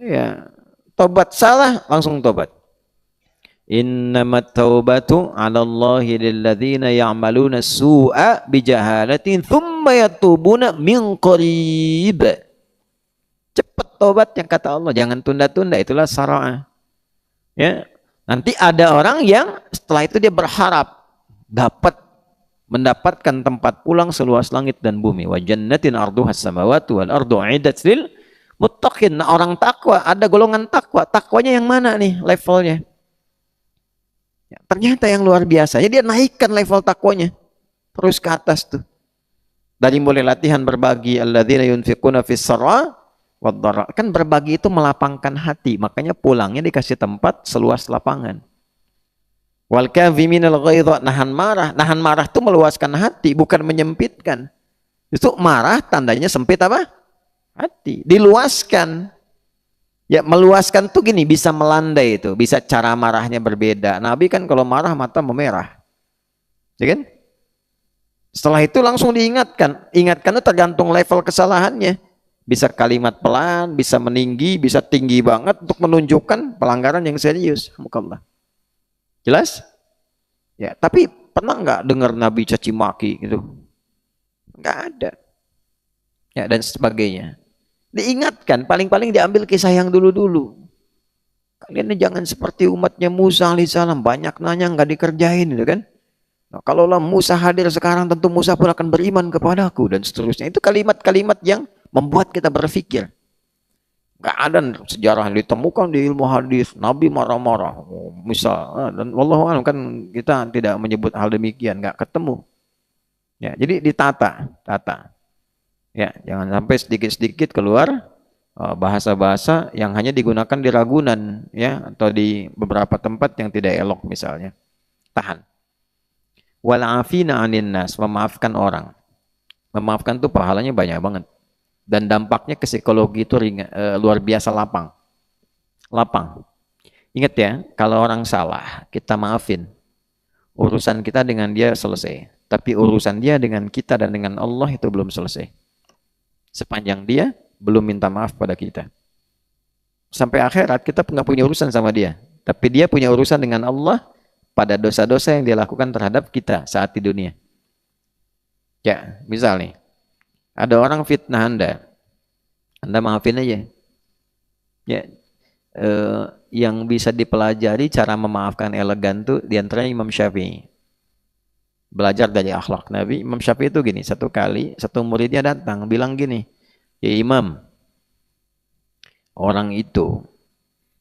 Ya, tobat salah langsung tobat. Innamat taubatu 'ala Allahi lilladzina ya'maluna su'a bijahalatin tsumma yatubuna min qarib. Cepat tobat yang kata Allah, jangan tunda-tunda, itulah syara'ah. Ya. Nanti ada orang yang setelah itu dia berharap mendapatkan tempat pulang seluas langit dan bumi. Wa jannatin arduhas samawati wal ardu 'iddat lil muttaqin. Nah, orang takwa, ada golongan takwa. Takwanya yang mana nih levelnya? Ya, ternyata yang luar biasa. Jadi dia naikkan level takwanya terus ke atas tuh. Dari mulai latihan berbagi, alladzina yunfiquna fis sarra wad dharra. Kan berbagi itu melapangkan hati, makanya pulangnya dikasih tempat seluas lapangan. Wal kadhiminal ghaidha, nahan marah. Nahan marah itu meluaskan hati, bukan menyempitkan. Itu marah tandanya sempit apa? Hati. Diluaskan. Ya, meluaskan tuh gini, bisa melandai itu, bisa cara marahnya berbeda. Nabi kan kalau marah mata memerah. Ya kan? Setelah itu langsung diingatkan. Ingatkan itu tergantung level kesalahannya. Bisa kalimat pelan, bisa meninggi, bisa tinggi banget untuk menunjukkan pelanggaran yang serius. Alhamdulillah. Jelas? Ya, tapi pernah nggak dengar Nabi caci maki gitu? Nggak ada. Ya, dan sebagainya. Diingatkan, paling-paling diambil kisah yang dulu-dulu. Kalian ini jangan seperti umatnya Musa alaihissalam, banyak nanya nggak dikerjain, gitu kan? Nah, kalaulah Musa hadir sekarang, tentu Musa pun akan beriman kepadaku dan seterusnya. Itu kalimat-kalimat yang membuat kita berpikir. Nggak ada sejarah yang ditemukan di ilmu hadis Nabi marah-marah, misal. Dan wallahu a'lam, kan kita tidak menyebut hal demikian, nggak ketemu. Ya, jadi tata. Ya, jangan sampai sedikit-sedikit keluar bahasa-bahasa yang hanya digunakan di Ragunan, ya, atau di beberapa tempat yang tidak elok misalnya. Tahan. Wal 'afina 'anin nas, memaafkan orang. Memaafkan tuh pahalanya banyak banget. Dan dampaknya ke psikologi itu luar biasa lapang. Ingat ya, kalau orang salah, kita maafin. Urusan kita dengan dia selesai. Tapi urusan dia dengan kita dan dengan Allah itu belum selesai. Sepanjang dia belum minta maaf pada kita. Sampai akhirat kita nggak punya urusan sama dia. Tapi dia punya urusan dengan Allah pada dosa-dosa yang dia lakukan terhadap kita saat di dunia. Ya, misal nih, ada orang fitnah Anda maafin aja. Ya, yang bisa dipelajari cara memaafkan elegan tuh diantaranya Imam Syafi'i. Belajar dari akhlak Nabi. Imam Syafi'i itu gini, satu kali satu muridnya datang bilang gini, ya Imam, orang itu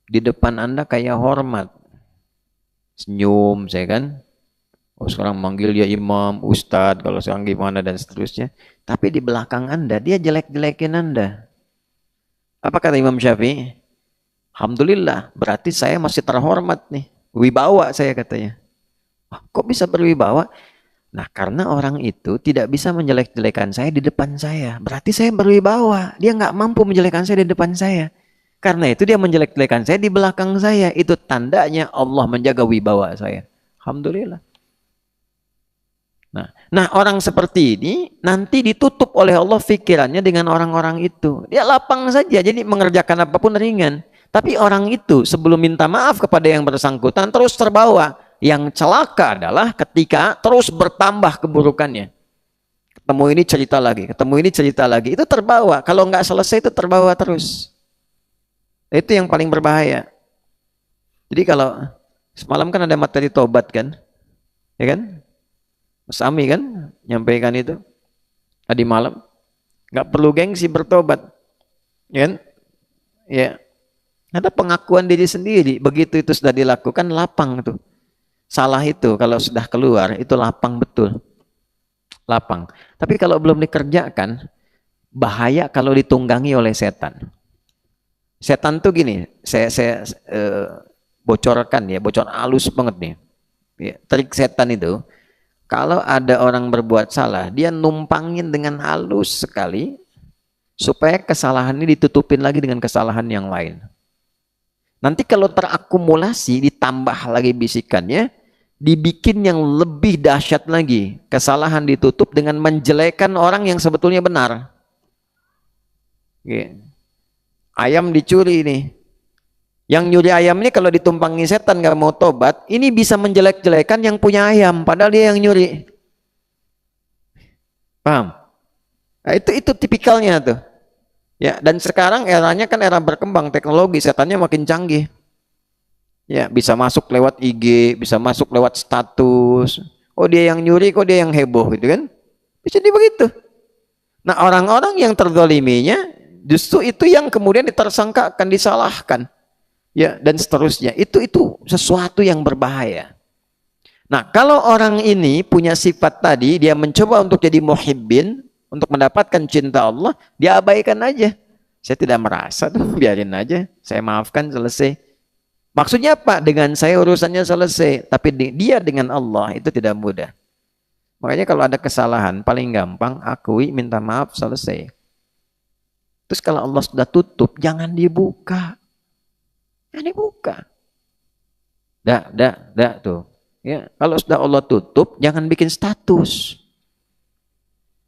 di depan Anda kayak hormat, senyum, saya kan, oh sekarang manggil ya Imam, Ustadz, kalau sekarang gimana dan seterusnya. Tapi di belakang Anda dia jelek-jelekin Anda. Apa kata Imam Syafi'i? Alhamdulillah, berarti saya masih terhormat nih, wibawa saya katanya. Kok bisa berwibawa? Nah, karena orang itu tidak bisa menjelek-jelekan saya di depan saya. Berarti saya berwibawa. Dia nggak mampu menjelekkan saya di depan saya. Karena itu dia menjelek-jelekan saya di belakang saya. Itu tandanya Allah menjaga wibawa saya. Alhamdulillah. Nah, orang seperti ini nanti ditutup oleh Allah pikirannya dengan orang-orang itu. Dia lapang saja, jadi mengerjakan apapun ringan. Tapi orang itu sebelum minta maaf kepada yang bersangkutan terus terbawa. Yang celaka adalah ketika terus bertambah keburukannya. Ketemu ini cerita lagi. Itu terbawa. Kalau nggak selesai itu terbawa terus. Itu yang paling berbahaya. Jadi kalau semalam kan ada materi tobat kan? Ya kan? Mas Ami kan nyampaikan itu tadi malam. Nggak perlu gengsi bertobat. Ya kan? Ya. Ada pengakuan diri sendiri. Begitu itu sudah dilakukan, lapang tuh. Salah itu kalau sudah keluar itu lapang betul, lapang. Tapi kalau belum dikerjakan, bahaya kalau ditunggangi oleh setan. Setan tuh gini, saya bocorkan ya, bocor halus banget nih. Ya, trik setan itu, kalau ada orang berbuat salah, dia numpangin dengan halus sekali supaya kesalahan ini ditutupin lagi dengan kesalahan yang lain. Nanti kalau terakumulasi, ditambah lagi bisikannya, dibikin yang lebih dahsyat lagi. Kesalahan ditutup dengan menjelekan orang yang sebetulnya benar. Ayam dicuri nih. Yang nyuri ayam ini kalau ditumpangi setan nggak mau tobat, ini bisa menjelek-jelekan yang punya ayam, padahal dia yang nyuri. Paham? Nah, itu tipikalnya tuh. Ya, dan sekarang eranya kan era berkembang teknologi, setannya makin canggih. Ya, bisa masuk lewat IG, bisa masuk lewat status. Oh, dia yang nyuri, kok dia yang heboh gitu kan? Bisa jadi begitu. Nah, orang-orang yang terzaliminya justru itu yang kemudian ditersangkakan, disalahkan. Ya, dan seterusnya. Itu sesuatu yang berbahaya. Nah, kalau orang ini punya sifat tadi, dia mencoba untuk jadi muhibbin, untuk mendapatkan cinta Allah, dia abaikan aja. Saya tidak merasa tuh, biarin aja. Saya maafkan, selesai. Maksudnya apa? Dengan saya urusannya selesai. Tapi dia dengan Allah itu tidak mudah. Makanya kalau ada kesalahan, paling gampang akui, minta maaf, selesai. Terus kalau Allah sudah tutup, jangan dibuka. Jangan dibuka. Dah tuh. Ya, kalau sudah Allah tutup, jangan bikin status.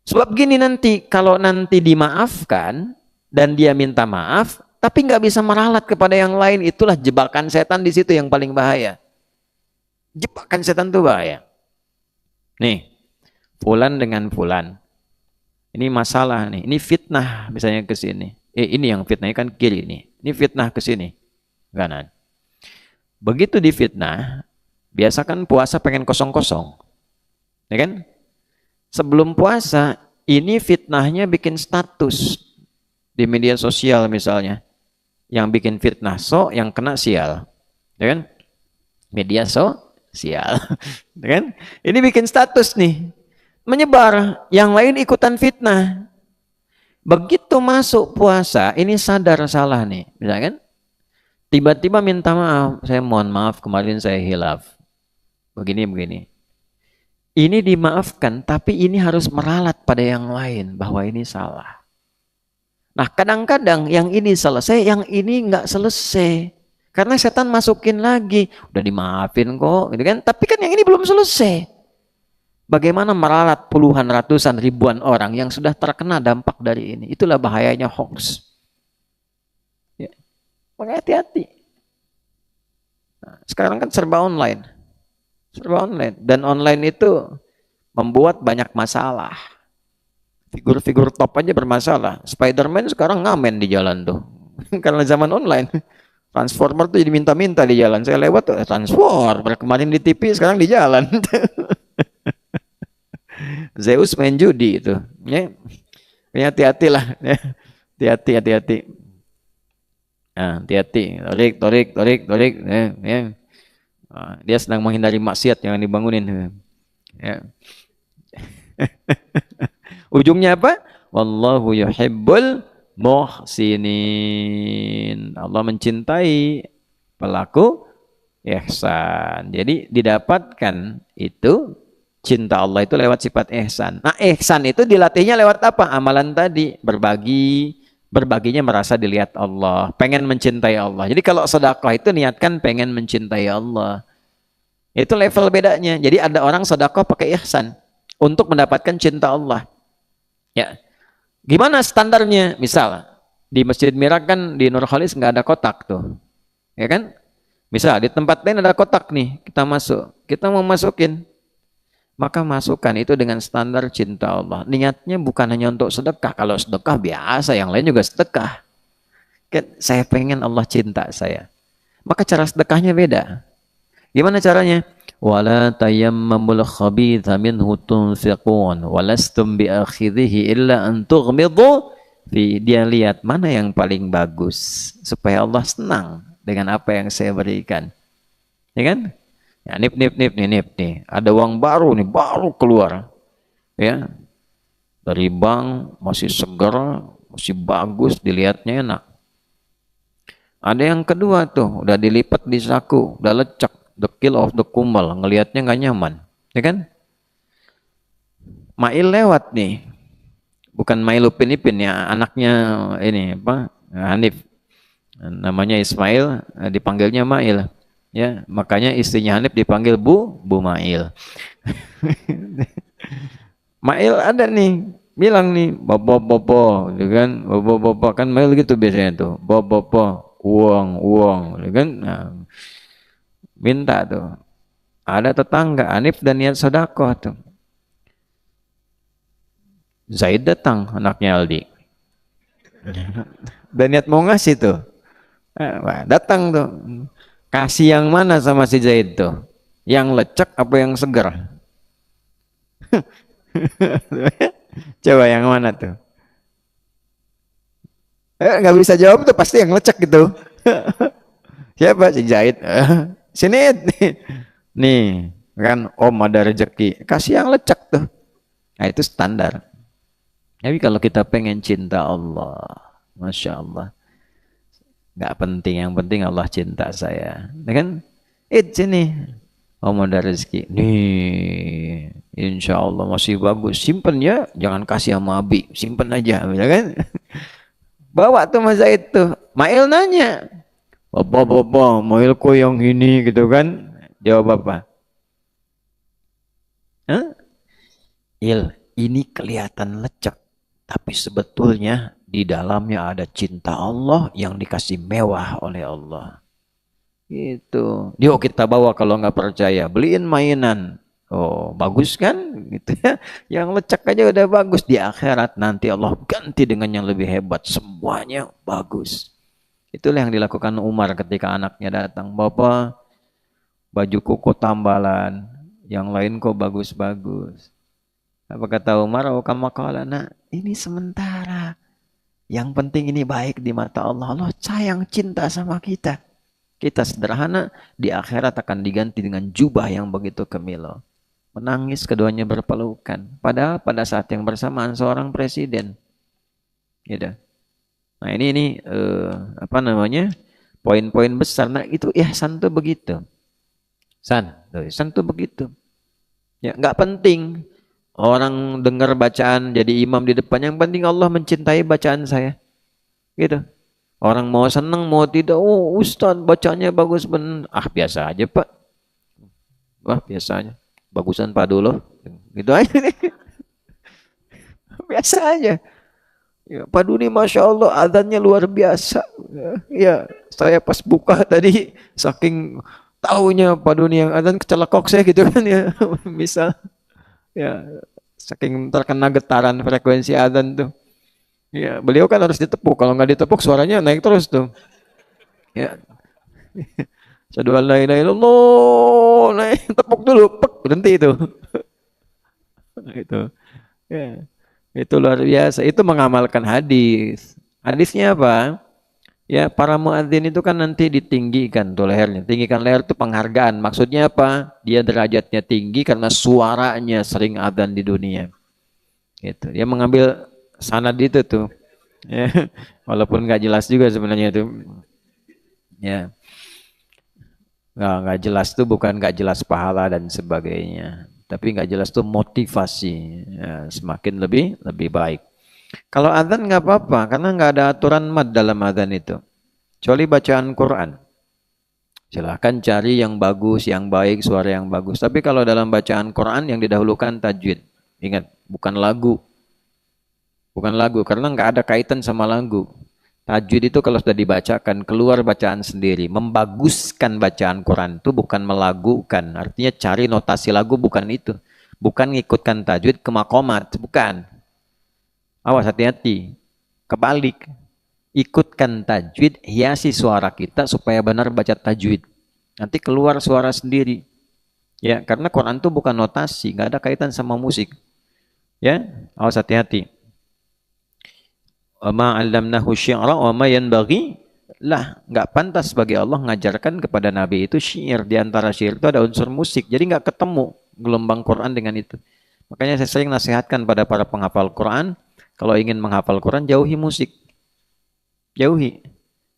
Sebab gini nanti, kalau nanti dimaafkan, dan dia minta maaf, tapi nggak bisa meralat kepada yang lain, itulah jebakan setan di situ yang paling bahaya. Jebakan setan itu bahaya. Nih, fulan dengan fulan. Ini masalah nih, ini fitnah misalnya ke sini. Ini yang fitnahnya kan kiri nih. Ini fitnah ke sini, kanan. Begitu difitnah, biasa kan puasa pengen kosong-kosong. Ya kan? Sebelum puasa, ini fitnahnya bikin status di media sosial misalnya. Yang bikin fitnah yang kena sial. Ya kan? Media sosial. Ya kan? Ini bikin status nih. Menyebar, yang lain ikutan fitnah. Begitu masuk puasa, ini sadar salah nih, misalkan tiba-tiba minta maaf, saya mohon maaf kemarin saya hilaf, begini. Ini dimaafkan, tapi ini harus meralat pada yang lain bahwa ini salah. Nah, kadang-kadang yang ini selesai, yang ini nggak selesai, karena setan masukin lagi, udah dimaafin kok, gitu kan? Tapi kan yang ini belum selesai. Bagaimana meralat puluhan, ratusan, ribuan orang yang sudah terkena dampak dari ini. Itulah bahayanya hoax. Ya. Makanya hati-hati. Nah, sekarang kan serba online. Serba online. Dan online itu membuat banyak masalah. Figur-figur top aja bermasalah. Spider-Man sekarang ngamen di jalan tuh. Karena zaman online. Transformer tuh jadi minta-minta di jalan. Saya lewat tuh, Transformer. Kemarin di TV, sekarang di jalan. Zeus main judi itu, ya, hati-hatilah, ya. Hati-hati, nah, hati-hati, torik, ya. Nah, dia sedang menghindari maksiat, jangan dibangunin, ya. Ujungnya apa? Wallahu yuhibbul muhsinin. Allah mencintai pelaku ihsan. Jadi didapatkan itu cinta Allah itu lewat sifat ihsan. Nah, ihsan itu dilatihnya lewat apa? Amalan tadi, berbagi. Berbaginya merasa dilihat Allah, pengen mencintai Allah. Jadi kalau sedekah itu niatkan pengen mencintai Allah. Itu level bedanya. Jadi ada orang sedekah pakai ihsan untuk mendapatkan cinta Allah. Ya. Gimana standarnya? Misal di Masjid Mirak kan di Nur Khalis nggak ada kotak tuh. Ya kan? Misal di tempat lain ada kotak nih, kita masuk. Kita mau masukin, maka masukkan itu dengan standar cinta Allah. Niatnya bukan hanya untuk sedekah. Kalau sedekah biasa, yang lain juga sedekah. Saya pengen Allah cinta saya. Maka cara sedekahnya beda. Gimana caranya? Wala tayammamul khabitha minhu tunfiqun walastum biakhidhihi illa an tughmidu fi. Dia lihat mana yang paling bagus supaya Allah senang dengan apa yang saya berikan. Ya kan? Ya, nip nih. Ada uang baru nih, baru keluar. Ya. Dari bank, masih segar, masih bagus, dilihatnya enak. Ada yang kedua tuh, udah dilipat di saku, udah lecek, the kill of the kumbal, ngelihatnya nggak nyaman. Ya kan? Mail lewat nih. Bukan Mail Upin Ipin ya, anaknya ini apa? Hanif. Namanya Ismail, dipanggilnya Mail. Ya, makanya istrinya Hanif dipanggil Bu Mail. Mail ada nih, bilang nih, bobo, gitu kan, bobo kan mail gitu biasanya tuh, bobo, uang, gitu kan, nah, minta tuh. Ada tetangga Anif dan niat sedekah tuh. Zaid datang, anaknya Aldi, dan niat mau ngasih tuh. Wah, datang tuh. Kasih yang mana sama si Zaid tuh? Yang lecek apa yang segar? Coba yang mana tuh? Nggak bisa jawab tuh, pasti yang lecek gitu. Siapa si Zaid? Sini nih. Nih, kan Om ada rezeki. Kasih yang lecek tuh. Nah, itu standar. Tapi kalau kita pengen cinta Allah, Masya Allah, nggak penting, yang penting Allah cinta saya. Ya kan? Sini. Om ada rezeki. Nih, insya Allah masih bagus. Simpen ya, jangan kasih sama Abi. Simpen aja, ya kan? Bawa tuh Mas Zaid tuh. Mail nanya, Bapak, mailku yang ini gitu kan? Jawab apa? Hah? Ini kelihatan lecek, tapi sebetulnya di dalamnya ada cinta Allah yang dikasih mewah oleh Allah. Gitu. Yuk kita bawa, kalau nggak percaya, beliin mainan. Oh, bagus kan? Gitu ya. Yang lecek aja udah bagus. Di akhirat nanti Allah ganti dengan yang lebih hebat. Semuanya bagus. Itulah yang dilakukan Umar ketika anaknya datang. Bapak, baju koko tambalan. Yang lain kok bagus-bagus. Apa kata Umar? Oh, kamu kala, nah, ini sementara. Yang penting ini baik di mata Allah. Allah sayang, cinta sama kita. Kita sederhana, di akhirat akan diganti dengan jubah yang begitu kemilau. Menangis keduanya berpelukan. Padahal pada saat yang bersamaan seorang presiden. Gitu. Nah ini apa namanya, poin-poin besar. Nah itu ihsan tuh begitu. Ihsan tuh begitu. Ya nggak penting orang dengar bacaan jadi imam di depan. Yang penting Allah mencintai bacaan saya. Gitu. Orang mau senang mau tidak, oh Ustaz bacanya bagus benar. Ah biasa aja Pak. Wah biasa aja. Bagusan Pak dulu. Gitu aja nih. Biasa aja. Ya, Pak Duni Masya Allah adanya luar biasa. Ya, saya pas buka tadi saking taunya Pak Duni yang adzan kecelekok saya gitu kan ya. Misal ya saking terkena getaran frekuensi adzan tuh. Ya, beliau kan harus ditepuk. Kalau nggak ditepuk suaranya naik terus tuh. Ya. Asyhadu an la ilaha illallah. Naik, tepuk dulu, pek, berhenti itu. Itu. Ya. Itu luar biasa. Itu mengamalkan hadis. Hadisnya apa? Ya, para muadzin itu kan nanti ditinggikan tuh lehernya. Tinggikan leher itu penghargaan. Maksudnya apa? Dia derajatnya tinggi karena suaranya sering adzan di dunia. Gitu. Dia mengambil sanad itu tuh. Ya, walaupun nggak jelas juga sebenarnya itu. Ya, nggak jelas tuh bukan nggak jelas pahala dan sebagainya. Tapi nggak jelas tuh motivasi. Ya, semakin lebih baik. Kalau adzan nggak apa-apa karena nggak ada aturan mad dalam adzan itu. Kecuali bacaan Quran. Silahkan cari yang bagus, yang baik, suara yang bagus. Tapi kalau dalam bacaan Quran yang didahulukan tajwid. Ingat, bukan lagu. Bukan lagu, karena nggak ada kaitan sama lagu. Tajwid itu kalau sudah dibacakan, keluar bacaan sendiri. Membaguskan bacaan Quran itu bukan melagukan. Artinya cari notasi lagu bukan itu. Bukan ngikutkan tajwid ke makomat, bukan. Awas hati-hati. Kebalik. Ikutkan tajwid, hiasi suara kita supaya benar baca tajwid. Nanti keluar suara sendiri. Ya, karena Quran itu bukan notasi, nggak ada kaitan sama musik. Ya, awas hati-hati. Wa ma 'allamnahu syi'ra wa ma yanbaghi lah, nggak pantas bagi Allah mengajarkan kepada Nabi itu syair. Di antara syair itu ada unsur musik, jadi nggak ketemu gelombang Quran dengan itu. Makanya saya sering nasihatkan pada para penghafal Quran, kalau ingin menghafal Quran jauhi musik, jauhi.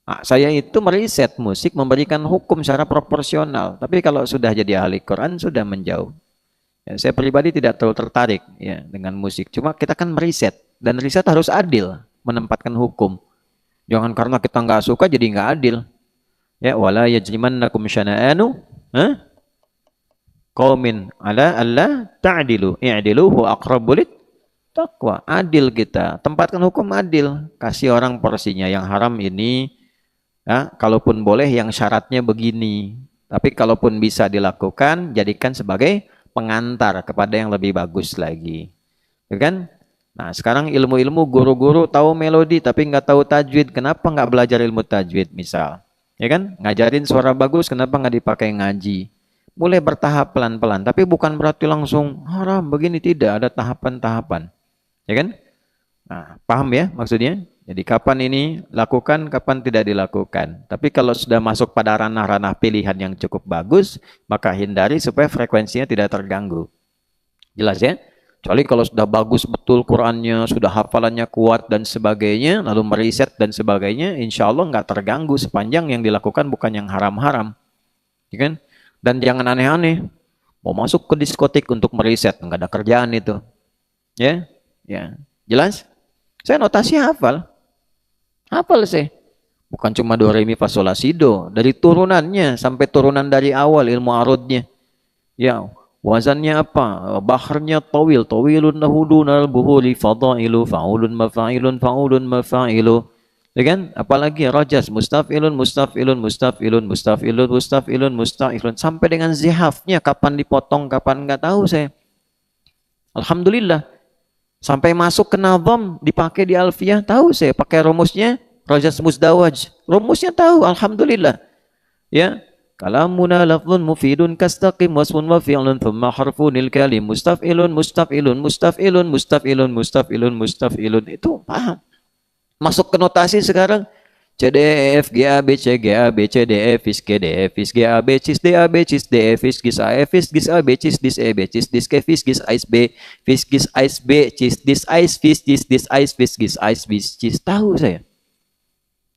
Nah, saya itu meriset musik memberikan hukum secara proporsional, tapi kalau sudah jadi ahli Quran sudah menjauh. Ya, saya pribadi tidak terlalu tertarik ya dengan musik. Cuma kita kan meriset dan riset harus adil menempatkan hukum. Jangan karena kita nggak suka jadi nggak adil. Ya, wala yajrimannakum syana'anu qaumin ala alla ta'dilu i'dilu huwa aqrabu lit Takwa, adil kita. Tempatkan hukum adil. Kasih orang porsinya. Yang haram ini, ya, kalaupun boleh yang syaratnya begini. Tapi kalaupun bisa dilakukan, jadikan sebagai pengantar kepada yang lebih bagus lagi. Ya kan? Nah, sekarang ilmu-ilmu guru-guru tahu melodi tapi nggak tahu tajwid. Kenapa nggak belajar ilmu tajwid misal? Ya kan? Ngajarin suara bagus, kenapa nggak dipakai ngaji? Boleh bertahap pelan-pelan, tapi bukan berarti langsung haram begini, tidak, ada tahapan-tahapan. Ya kan? Nah, paham ya maksudnya? Jadi kapan ini lakukan, kapan tidak dilakukan. Tapi kalau sudah masuk pada ranah-ranah pilihan yang cukup bagus, maka hindari supaya frekuensinya tidak terganggu. Jelas ya? Kecuali kalau sudah bagus betul Qurannya, sudah hafalannya kuat dan sebagainya, lalu meriset dan sebagainya, insya Allah nggak terganggu sepanjang yang dilakukan bukan yang haram-haram. Ya kan? Dan jangan aneh-aneh. Mau masuk ke diskotik untuk meriset, nggak ada kerjaan itu. Ya? Ya. Jelas? Saya notasi hafal. Hafal saya. Bukan cuma do, re, mi, fa, sol, la, si, do. Dari turunannya sampai turunan dari awal ilmu arudnya. Ya, wazannya apa? Baharnya tawil. Tawilun nahudun al-buhuli fadailu fa'ulun mafa'ilun fa'ulun mafa'ilu. Ya kan? Apalagi rajas. Mustaf'ilun, mustaf'ilun, mustaf'ilun, mustaf'ilun, mustaf'ilun, mustaf'ilun. Sampai dengan zihafnya. Kapan dipotong, kapan nggak tahu saya. Alhamdulillah. Sampai masuk ke nazam dipakai di alfiyah, tahu saya pakai rumusnya rajas musdawaj. Rumusnya tahu, alhamdulillah. Ya, kalamuna lafzun mufidun kastaqim wasfun wa fi'lun thumma harfunil kalim mustaf'ilun mustaf'ilun mustaf'ilun mustaf'ilun mustaf'ilun mustaf'ilun. Itu paham. Masuk ke notasi sekarang. C, D, E, F, G, A, B, C, G, A, B, C, D, E, F, G, D, E, F, G, A, B, C, D, A, B, C, D, E, F, G, A, F, G, A, B, C, D, E, B, C, D, K, F, G, A, B, F, G, A, B, C, D, I, F, G, A, F, G, A, B, C, tahu saya.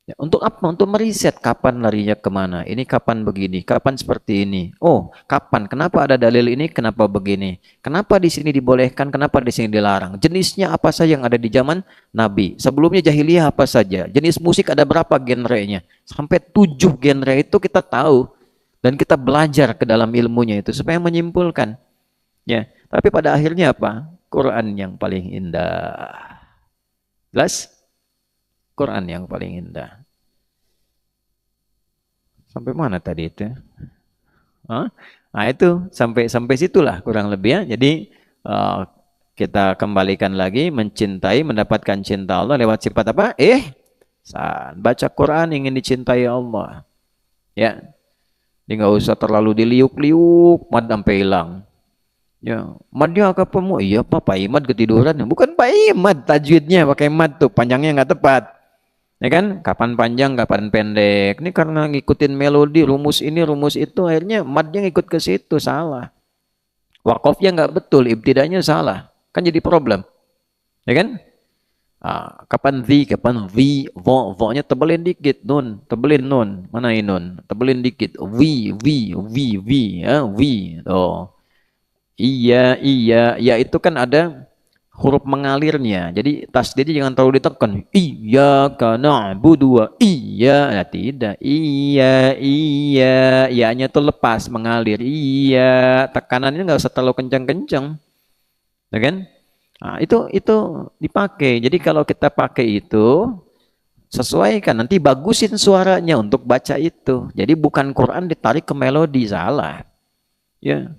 Ya, untuk apa? Untuk meriset kapan larinya kemana. Ini kapan begini, kapan seperti ini. Oh, kapan? Kenapa ada dalil ini? Kenapa begini? Kenapa di sini dibolehkan? Kenapa di sini dilarang? Jenisnya apa saja yang ada di zaman Nabi? Sebelumnya jahiliyah apa saja? Jenis musik ada berapa genrenya? Sampai 7 genre itu kita tahu dan kita belajar ke dalam ilmunya itu supaya menyimpulkan. Ya, tapi pada akhirnya apa? Quran yang paling indah. Jelas? Quran yang paling indah. Sampai mana tadi itu? Hah? Nah itu sampai situlah kurang lebih ya. Jadi kita kembalikan lagi mencintai, mendapatkan cinta Allah lewat sifat apa? Baca Quran ingin dicintai Allah. Ya, jadi nggak usah terlalu diliuk-liuk, mad sampai hilang. Ya, madnya apa pemu? Iya Pak Imad ketiduran. Bukan Pak Imad, tajwidnya pakai mad tuh, panjangnya nggak tepat. Ya kan? Kapan panjang, kapan pendek. Ini karena ngikutin melodi, rumus ini, rumus itu, akhirnya madnya ngikut ke situ, salah. Wakofnya nggak betul, ibtidanya salah. Kan jadi problem. Ya kan? Kapan vi, vo-nya tebelin dikit, nun, tebelin nun. Mana ini nun? Tebelin dikit. Vi, ya, vi. Tuh. Iya, ya itu kan ada huruf mengalirnya. Jadi tasdidnya jangan terlalu ditekan. Iyyaka na'budu wa iya, tidak. Iya, ya-nya tuh lepas mengalir. Iya, tekanannya nggak usah terlalu kencang-kencang. Ya kan? Nah, itu dipakai. Jadi kalau kita pakai itu sesuaikan, nanti bagusin suaranya untuk baca itu. Jadi bukan Quran ditarik ke melodi, salah. Ya.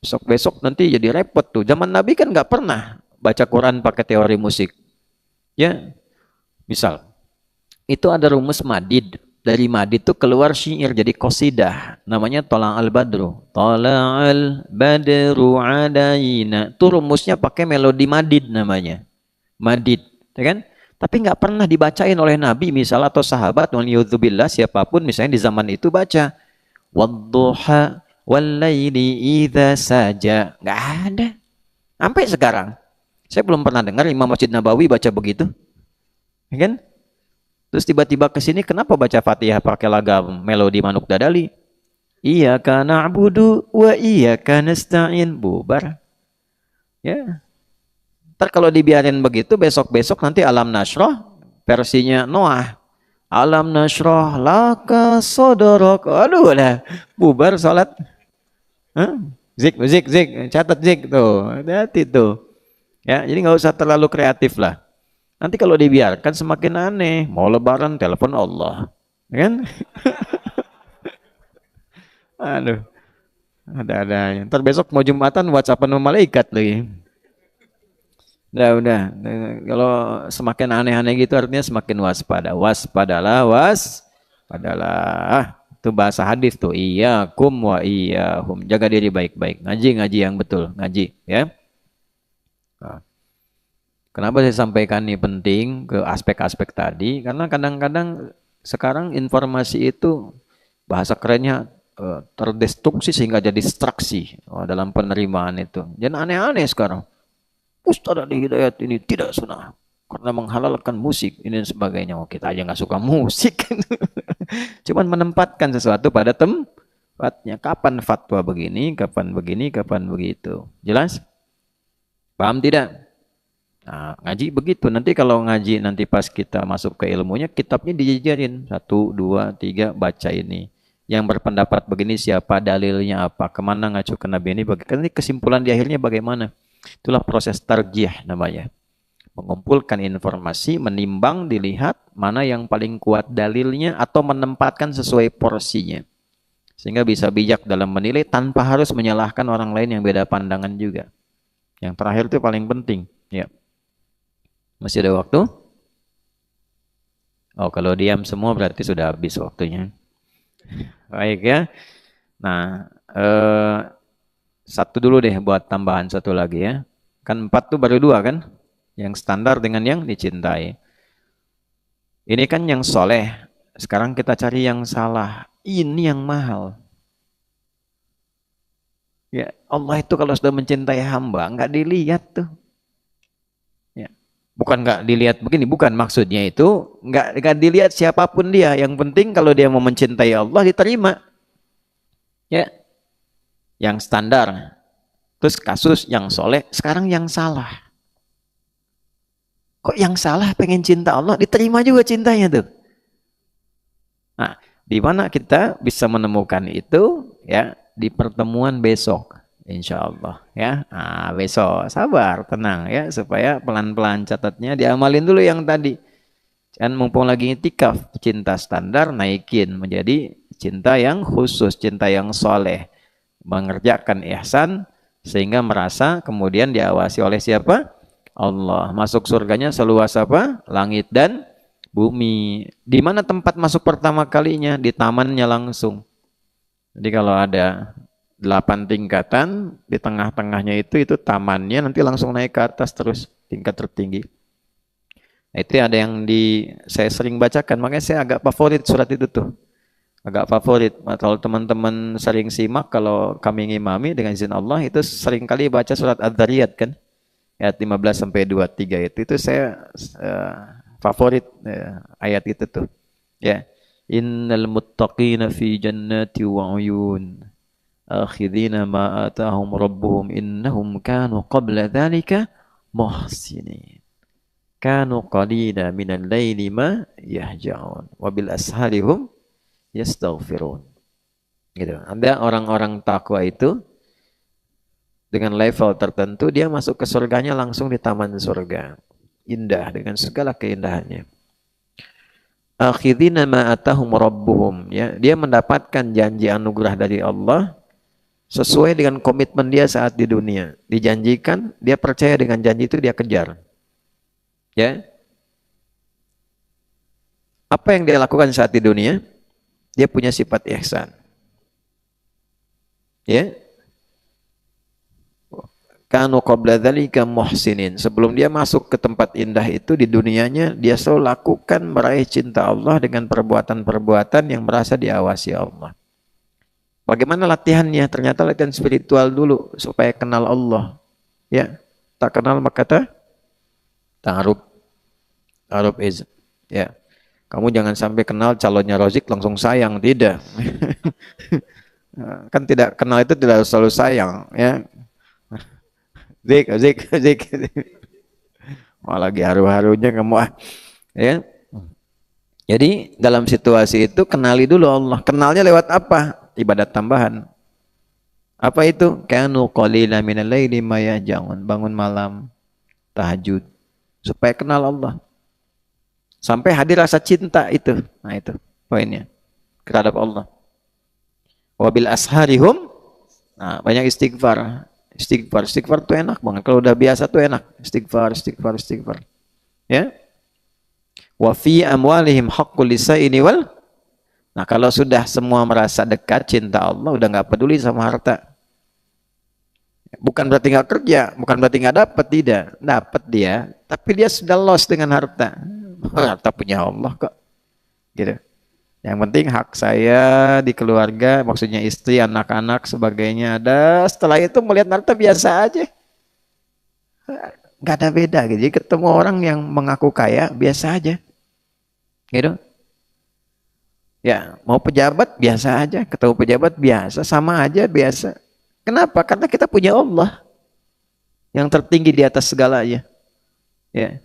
Besok-besok nanti jadi repot tuh. Zaman Nabi kan nggak pernah baca Quran pakai teori musik. Ya, misal itu ada rumus madid. Dari madid itu keluar syair jadi qasidah. Namanya Tolang al-Badru. Tolang al-Badru alaina. Itu rumusnya pakai melodi madid namanya. Madid, ya kan? Tapi nggak pernah dibacain oleh Nabi misal atau sahabat waliyudzubillah siapapun misalnya di zaman itu baca wadduha walaili idza saja. Nggak ada. Sampai sekarang. Saya belum pernah dengar Imam Masjid Nabawi baca begitu. Ya kan? Terus tiba-tiba ke sini kenapa baca Fatihah pakai lagam melodi Manuk Dadali? Iyyaka na'budu wa iyyaka nasta'in. Bubar. Ya. Ntar kalau dibiarin begitu besok-besok nanti Alam Nashrah versinya Noah. Alam Nashrah laka sodorok. Aduh lah. Bubar salat. Zik, catat Zik tuh, hati-hati tuh. Ya, jadi nggak usah terlalu kreatif lah. Nanti kalau dibiarkan semakin aneh. Mau lebaran telepon Allah, kan? Aduh, ada. Ntar besok mau Jumatan WhatsAppan sama malaikat lagi. Udah. Kalau semakin aneh-aneh gitu artinya semakin waspada. Waspadalah, waspadalah. Itu bahasa hadis tuh. Iyyakum wa iyyahum. Jaga diri baik-baik. Ngaji yang betul. Ngaji, ya. Nah, kenapa saya sampaikan ini penting ke aspek-aspek tadi? Karena kadang-kadang sekarang informasi itu bahasa kerennya terdestruksi sehingga jadi distraksi dalam penerimaan itu. Jangan aneh-aneh sekarang. Ustaz Ali Hidayat ini tidak sunnah karena menghalalkan musik ini dan sebagainya. Oh, kita aja nggak suka musik. Cuman menempatkan sesuatu pada tempatnya. Kapan fatwa begini, kapan begini, kapan begitu. Jelas? Paham tidak? Nah, ngaji begitu. Nanti kalau ngaji nanti pas kita masuk ke ilmunya, kitabnya dijajarin. 1, 2, 3, baca ini. Yang berpendapat begini siapa, dalilnya apa, kemana ngacu ke Nabi ini. Nanti kesimpulan di akhirnya bagaimana. Itulah proses tarjih namanya. Mengumpulkan informasi, menimbang, dilihat mana yang paling kuat dalilnya atau menempatkan sesuai porsinya. Sehingga bisa bijak dalam menilai tanpa harus menyalahkan orang lain yang beda pandangan juga. Yang terakhir itu paling penting. Ya. Masih ada waktu? Oh, kalau diam semua berarti sudah habis waktunya. Baik ya. Nah, satu dulu deh buat tambahan satu lagi ya. Kan 4 tuh baru 2 kan? Yang standar dengan yang dicintai. Ini kan yang soleh. Sekarang kita cari yang salah. Ini yang mahal. Ya, Allah itu kalau sudah mencintai hamba, nggak dilihat tuh. Ya. Bukan nggak dilihat begini, bukan maksudnya itu nggak dilihat siapapun dia. Yang penting kalau dia mau mencintai Allah diterima. Ya, yang standar. Terus kasus yang soleh, sekarang yang salah. Kok yang salah pengen cinta Allah, diterima juga cintanya tuh. Nah, di mana kita bisa menemukan itu ya di pertemuan besok, insya Allah ya. Nah, besok sabar, tenang ya, supaya pelan-pelan catatnya diamalin dulu yang tadi. Dan mumpung lagi itikaf, cinta standar naikin menjadi cinta yang khusus, cinta yang soleh, mengerjakan ihsan sehingga merasa kemudian diawasi oleh siapa? Allah. Masuk surganya seluas apa? Langit dan bumi. Di mana tempat masuk pertama kalinya? Di tamannya langsung. Jadi kalau ada 8 tingkatan, di tengah-tengahnya itu tamannya, nanti langsung naik ke atas terus tingkat tertinggi. Nah, itu ada yang saya sering bacakan, makanya saya agak favorit surat itu tuh. Agak favorit. Kalau teman-teman sering simak, kalau kami ngimami dengan izin Allah, itu sering kali baca surat Adz-Dzariyat kan. Ayat 15 sampai 23 itu saya favorit ayat itu tuh. Ya. Innal muttaqina fi jannati wa uyun. Akhidina ma atahum rabbuhum innahum kanu qabla dzalika muhsinin. Kanu qalila minal laili ma yahja'un wa bil asharihum yastaghfirun. Gitu. Ada orang-orang takwa itu dengan level tertentu dia masuk ke surganya langsung di taman surga. Indah dengan segala keindahannya. Akhidina ma atahum rabbuhum, ya. Dia mendapatkan janji anugerah dari Allah sesuai dengan komitmen dia saat di dunia. Dijanjikan, dia percaya dengan janji itu dia kejar. Ya. Apa yang dia lakukan saat di dunia? Dia punya sifat ihsan. Ya. Kanu qabla dzalika muhsinin. Sebelum dia masuk ke tempat indah itu di dunianya, dia selalu lakukan meraih cinta Allah dengan perbuatan-perbuatan yang merasa diawasi Allah. Bagaimana latihannya? Ternyata latihan spiritual dulu supaya kenal Allah. Ya, tak kenal maka ta'aruf. Ta'aruf is. Ya. Kamu jangan sampai kenal calonnya Rozik langsung sayang, tidak. Kan tidak kenal itu tidak selalu sayang, ya. Zik. Malah lagi haru-harunya kamu ya. Jadi dalam situasi itu kenali dulu Allah. Kenalnya lewat apa? Ibadat tambahan. Apa itu? Kanu qalila minal laili ma yahjaun. Bangun malam. tahajud, supaya kenal Allah. Sampai hadir rasa cinta itu. Nah itu poinnya terhadap Allah. Wabil asharihum, nah banyak istighfar. Istighfar tuh enak banget. Kalau udah biasa tuh enak. Istighfar. Ya. Wa fi amwalihim haqqul lisaini wal. Nah kalau sudah semua merasa dekat cinta Allah, udah nggak peduli sama harta. Bukan berarti nggak kerja, bukan berarti nggak dapat, tidak. Dapat dia, tapi dia sudah lost dengan harta. Harta punya Allah kok. Gitu. Yang penting hak saya di keluarga, maksudnya istri, anak-anak, sebagainya ada. Setelah itu melihat harta biasa aja. Nggak ada beda gitu. Jadi ketemu orang yang mengaku kaya, biasa aja. Gitu. Ya, mau pejabat biasa aja, ketemu pejabat biasa, sama aja biasa. Kenapa? Karena kita punya Allah yang tertinggi di atas segalanya. Ya.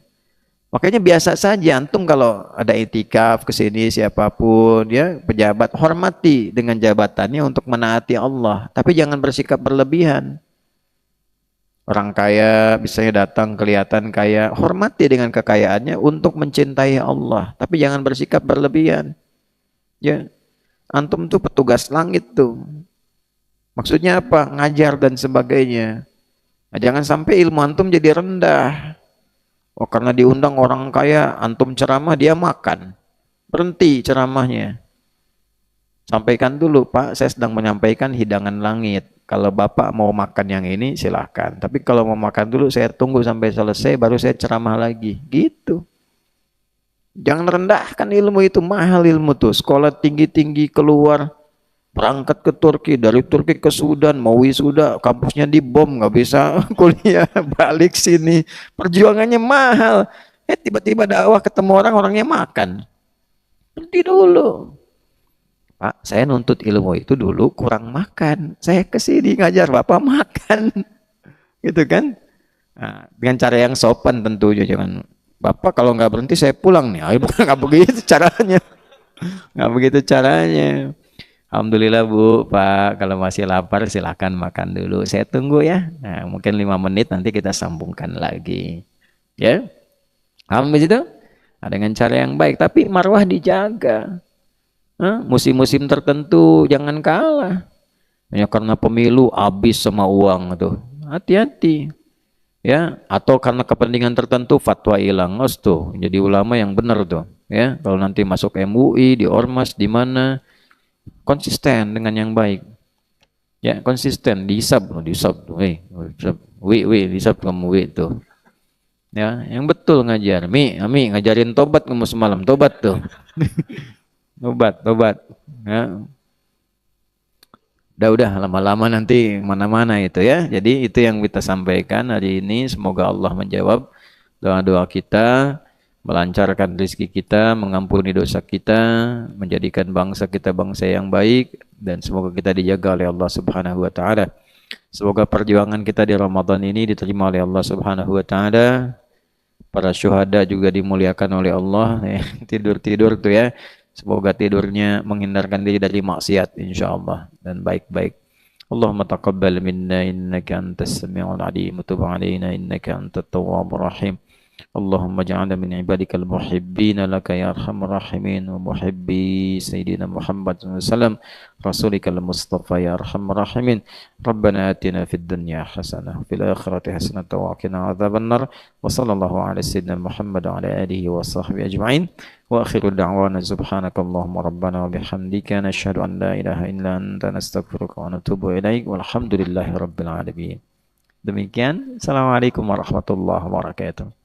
Makanya biasa saja antum kalau ada itikaf ke sini siapapun ya, pejabat hormati dengan jabatannya untuk menaati Allah, tapi jangan bersikap berlebihan. Orang kaya misalnya datang kelihatan kaya, hormati dengan kekayaannya untuk mencintai Allah, tapi jangan bersikap berlebihan. Ya, antum tuh petugas langit tuh. Maksudnya apa? Ngajar dan sebagainya. Nah, jangan sampai ilmu antum jadi rendah. Oh, karena diundang orang kaya, antum ceramah, dia makan. Berhenti ceramahnya. Sampaikan dulu, Pak, saya sedang menyampaikan hidangan langit. Kalau Bapak mau makan yang ini, silahkan. Tapi kalau mau makan dulu, saya tunggu sampai selesai, baru saya ceramah lagi. Gitu. Jangan rendahkan ilmu itu, mahal ilmu tuh. Sekolah tinggi-tinggi keluar, berangkat ke Turki, dari Turki ke Sudan, mau wisuda, kampusnya dibom, nggak bisa kuliah, balik sini. Perjuangannya mahal. Tiba-tiba dakwah ketemu orangnya makan. Berhenti dulu. Pak, saya nuntut ilmu itu dulu kurang makan. Saya kesini ngajar, Bapak makan. Gitu kan? Nah, dengan cara yang sopan tentunya, jangan Bapak kalau nggak berhenti saya pulang nih. Bukan nggak begitu caranya. Nggak begitu caranya. Alhamdulillah Bu, Pak, kalau masih lapar silahkan makan dulu. Saya tunggu ya. Nah, mungkin 5 menit nanti kita sambungkan lagi. Ya. Habis itu? Nah, dengan cara yang baik. Tapi marwah dijaga. Musim-musim tertentu jangan kalah. Ya, karena pemilu habis sama uang tuh. Hati-hati. Ya, atau karena kepentingan tertentu fatwa hilang, tuh jadi ulama yang benar tuh, ya. Kalau nanti masuk MUI, di ormas, di mana, konsisten dengan yang baik, ya, konsisten, dihisab tuh, dihisab kamu tuh, ya, yang betul ngajar, ami ngajarin tobat kamu semalam, tobat tuh, tobat, ya. Udah lama-lama nanti mana-mana itu ya. Jadi itu yang kita sampaikan hari ini. Semoga Allah menjawab doa-doa kita, melancarkan rezeki kita, mengampuni dosa kita, menjadikan bangsa kita bangsa yang baik, dan semoga kita dijaga oleh Allah Subhanahu wa taala. Semoga perjuangan kita di Ramadan ini diterima oleh Allah Subhanahu wa taala. Para syuhada juga dimuliakan oleh Allah. Tidur-tidur tuh ya. Semoga tidurnya menghindarkan diri dari maksiat insyaallah dan baik-baik. Allahumma taqabbal minna innaka antas samiul alim wa tub alaina innaka antat tawwabur rahim. Allahumma ja'alna min ibadikal muhibbin laka ya arhamar rahimin wa muhibbi sayyidina Muhammad sallallahu alaihi wasallam rasulikal mustafa ya arhamar rahimin. Rabbana atina fid dunya hasanah wa fil akhirati hasanah wa qina adzabannar. Wa sallallahu ala sayyidina Muhammad wa ala alihi wa sahbihi ajma'in. Wa akhiru da'wana subhanakallahumma rabbana wa bihamdika nashhadu an la ilaha illa anta nastaghfiruka wa natubu ilaik walhamdulillahi rabbil alamin. Demikian, assalamualaikum warahmatullahi wabarakatuh.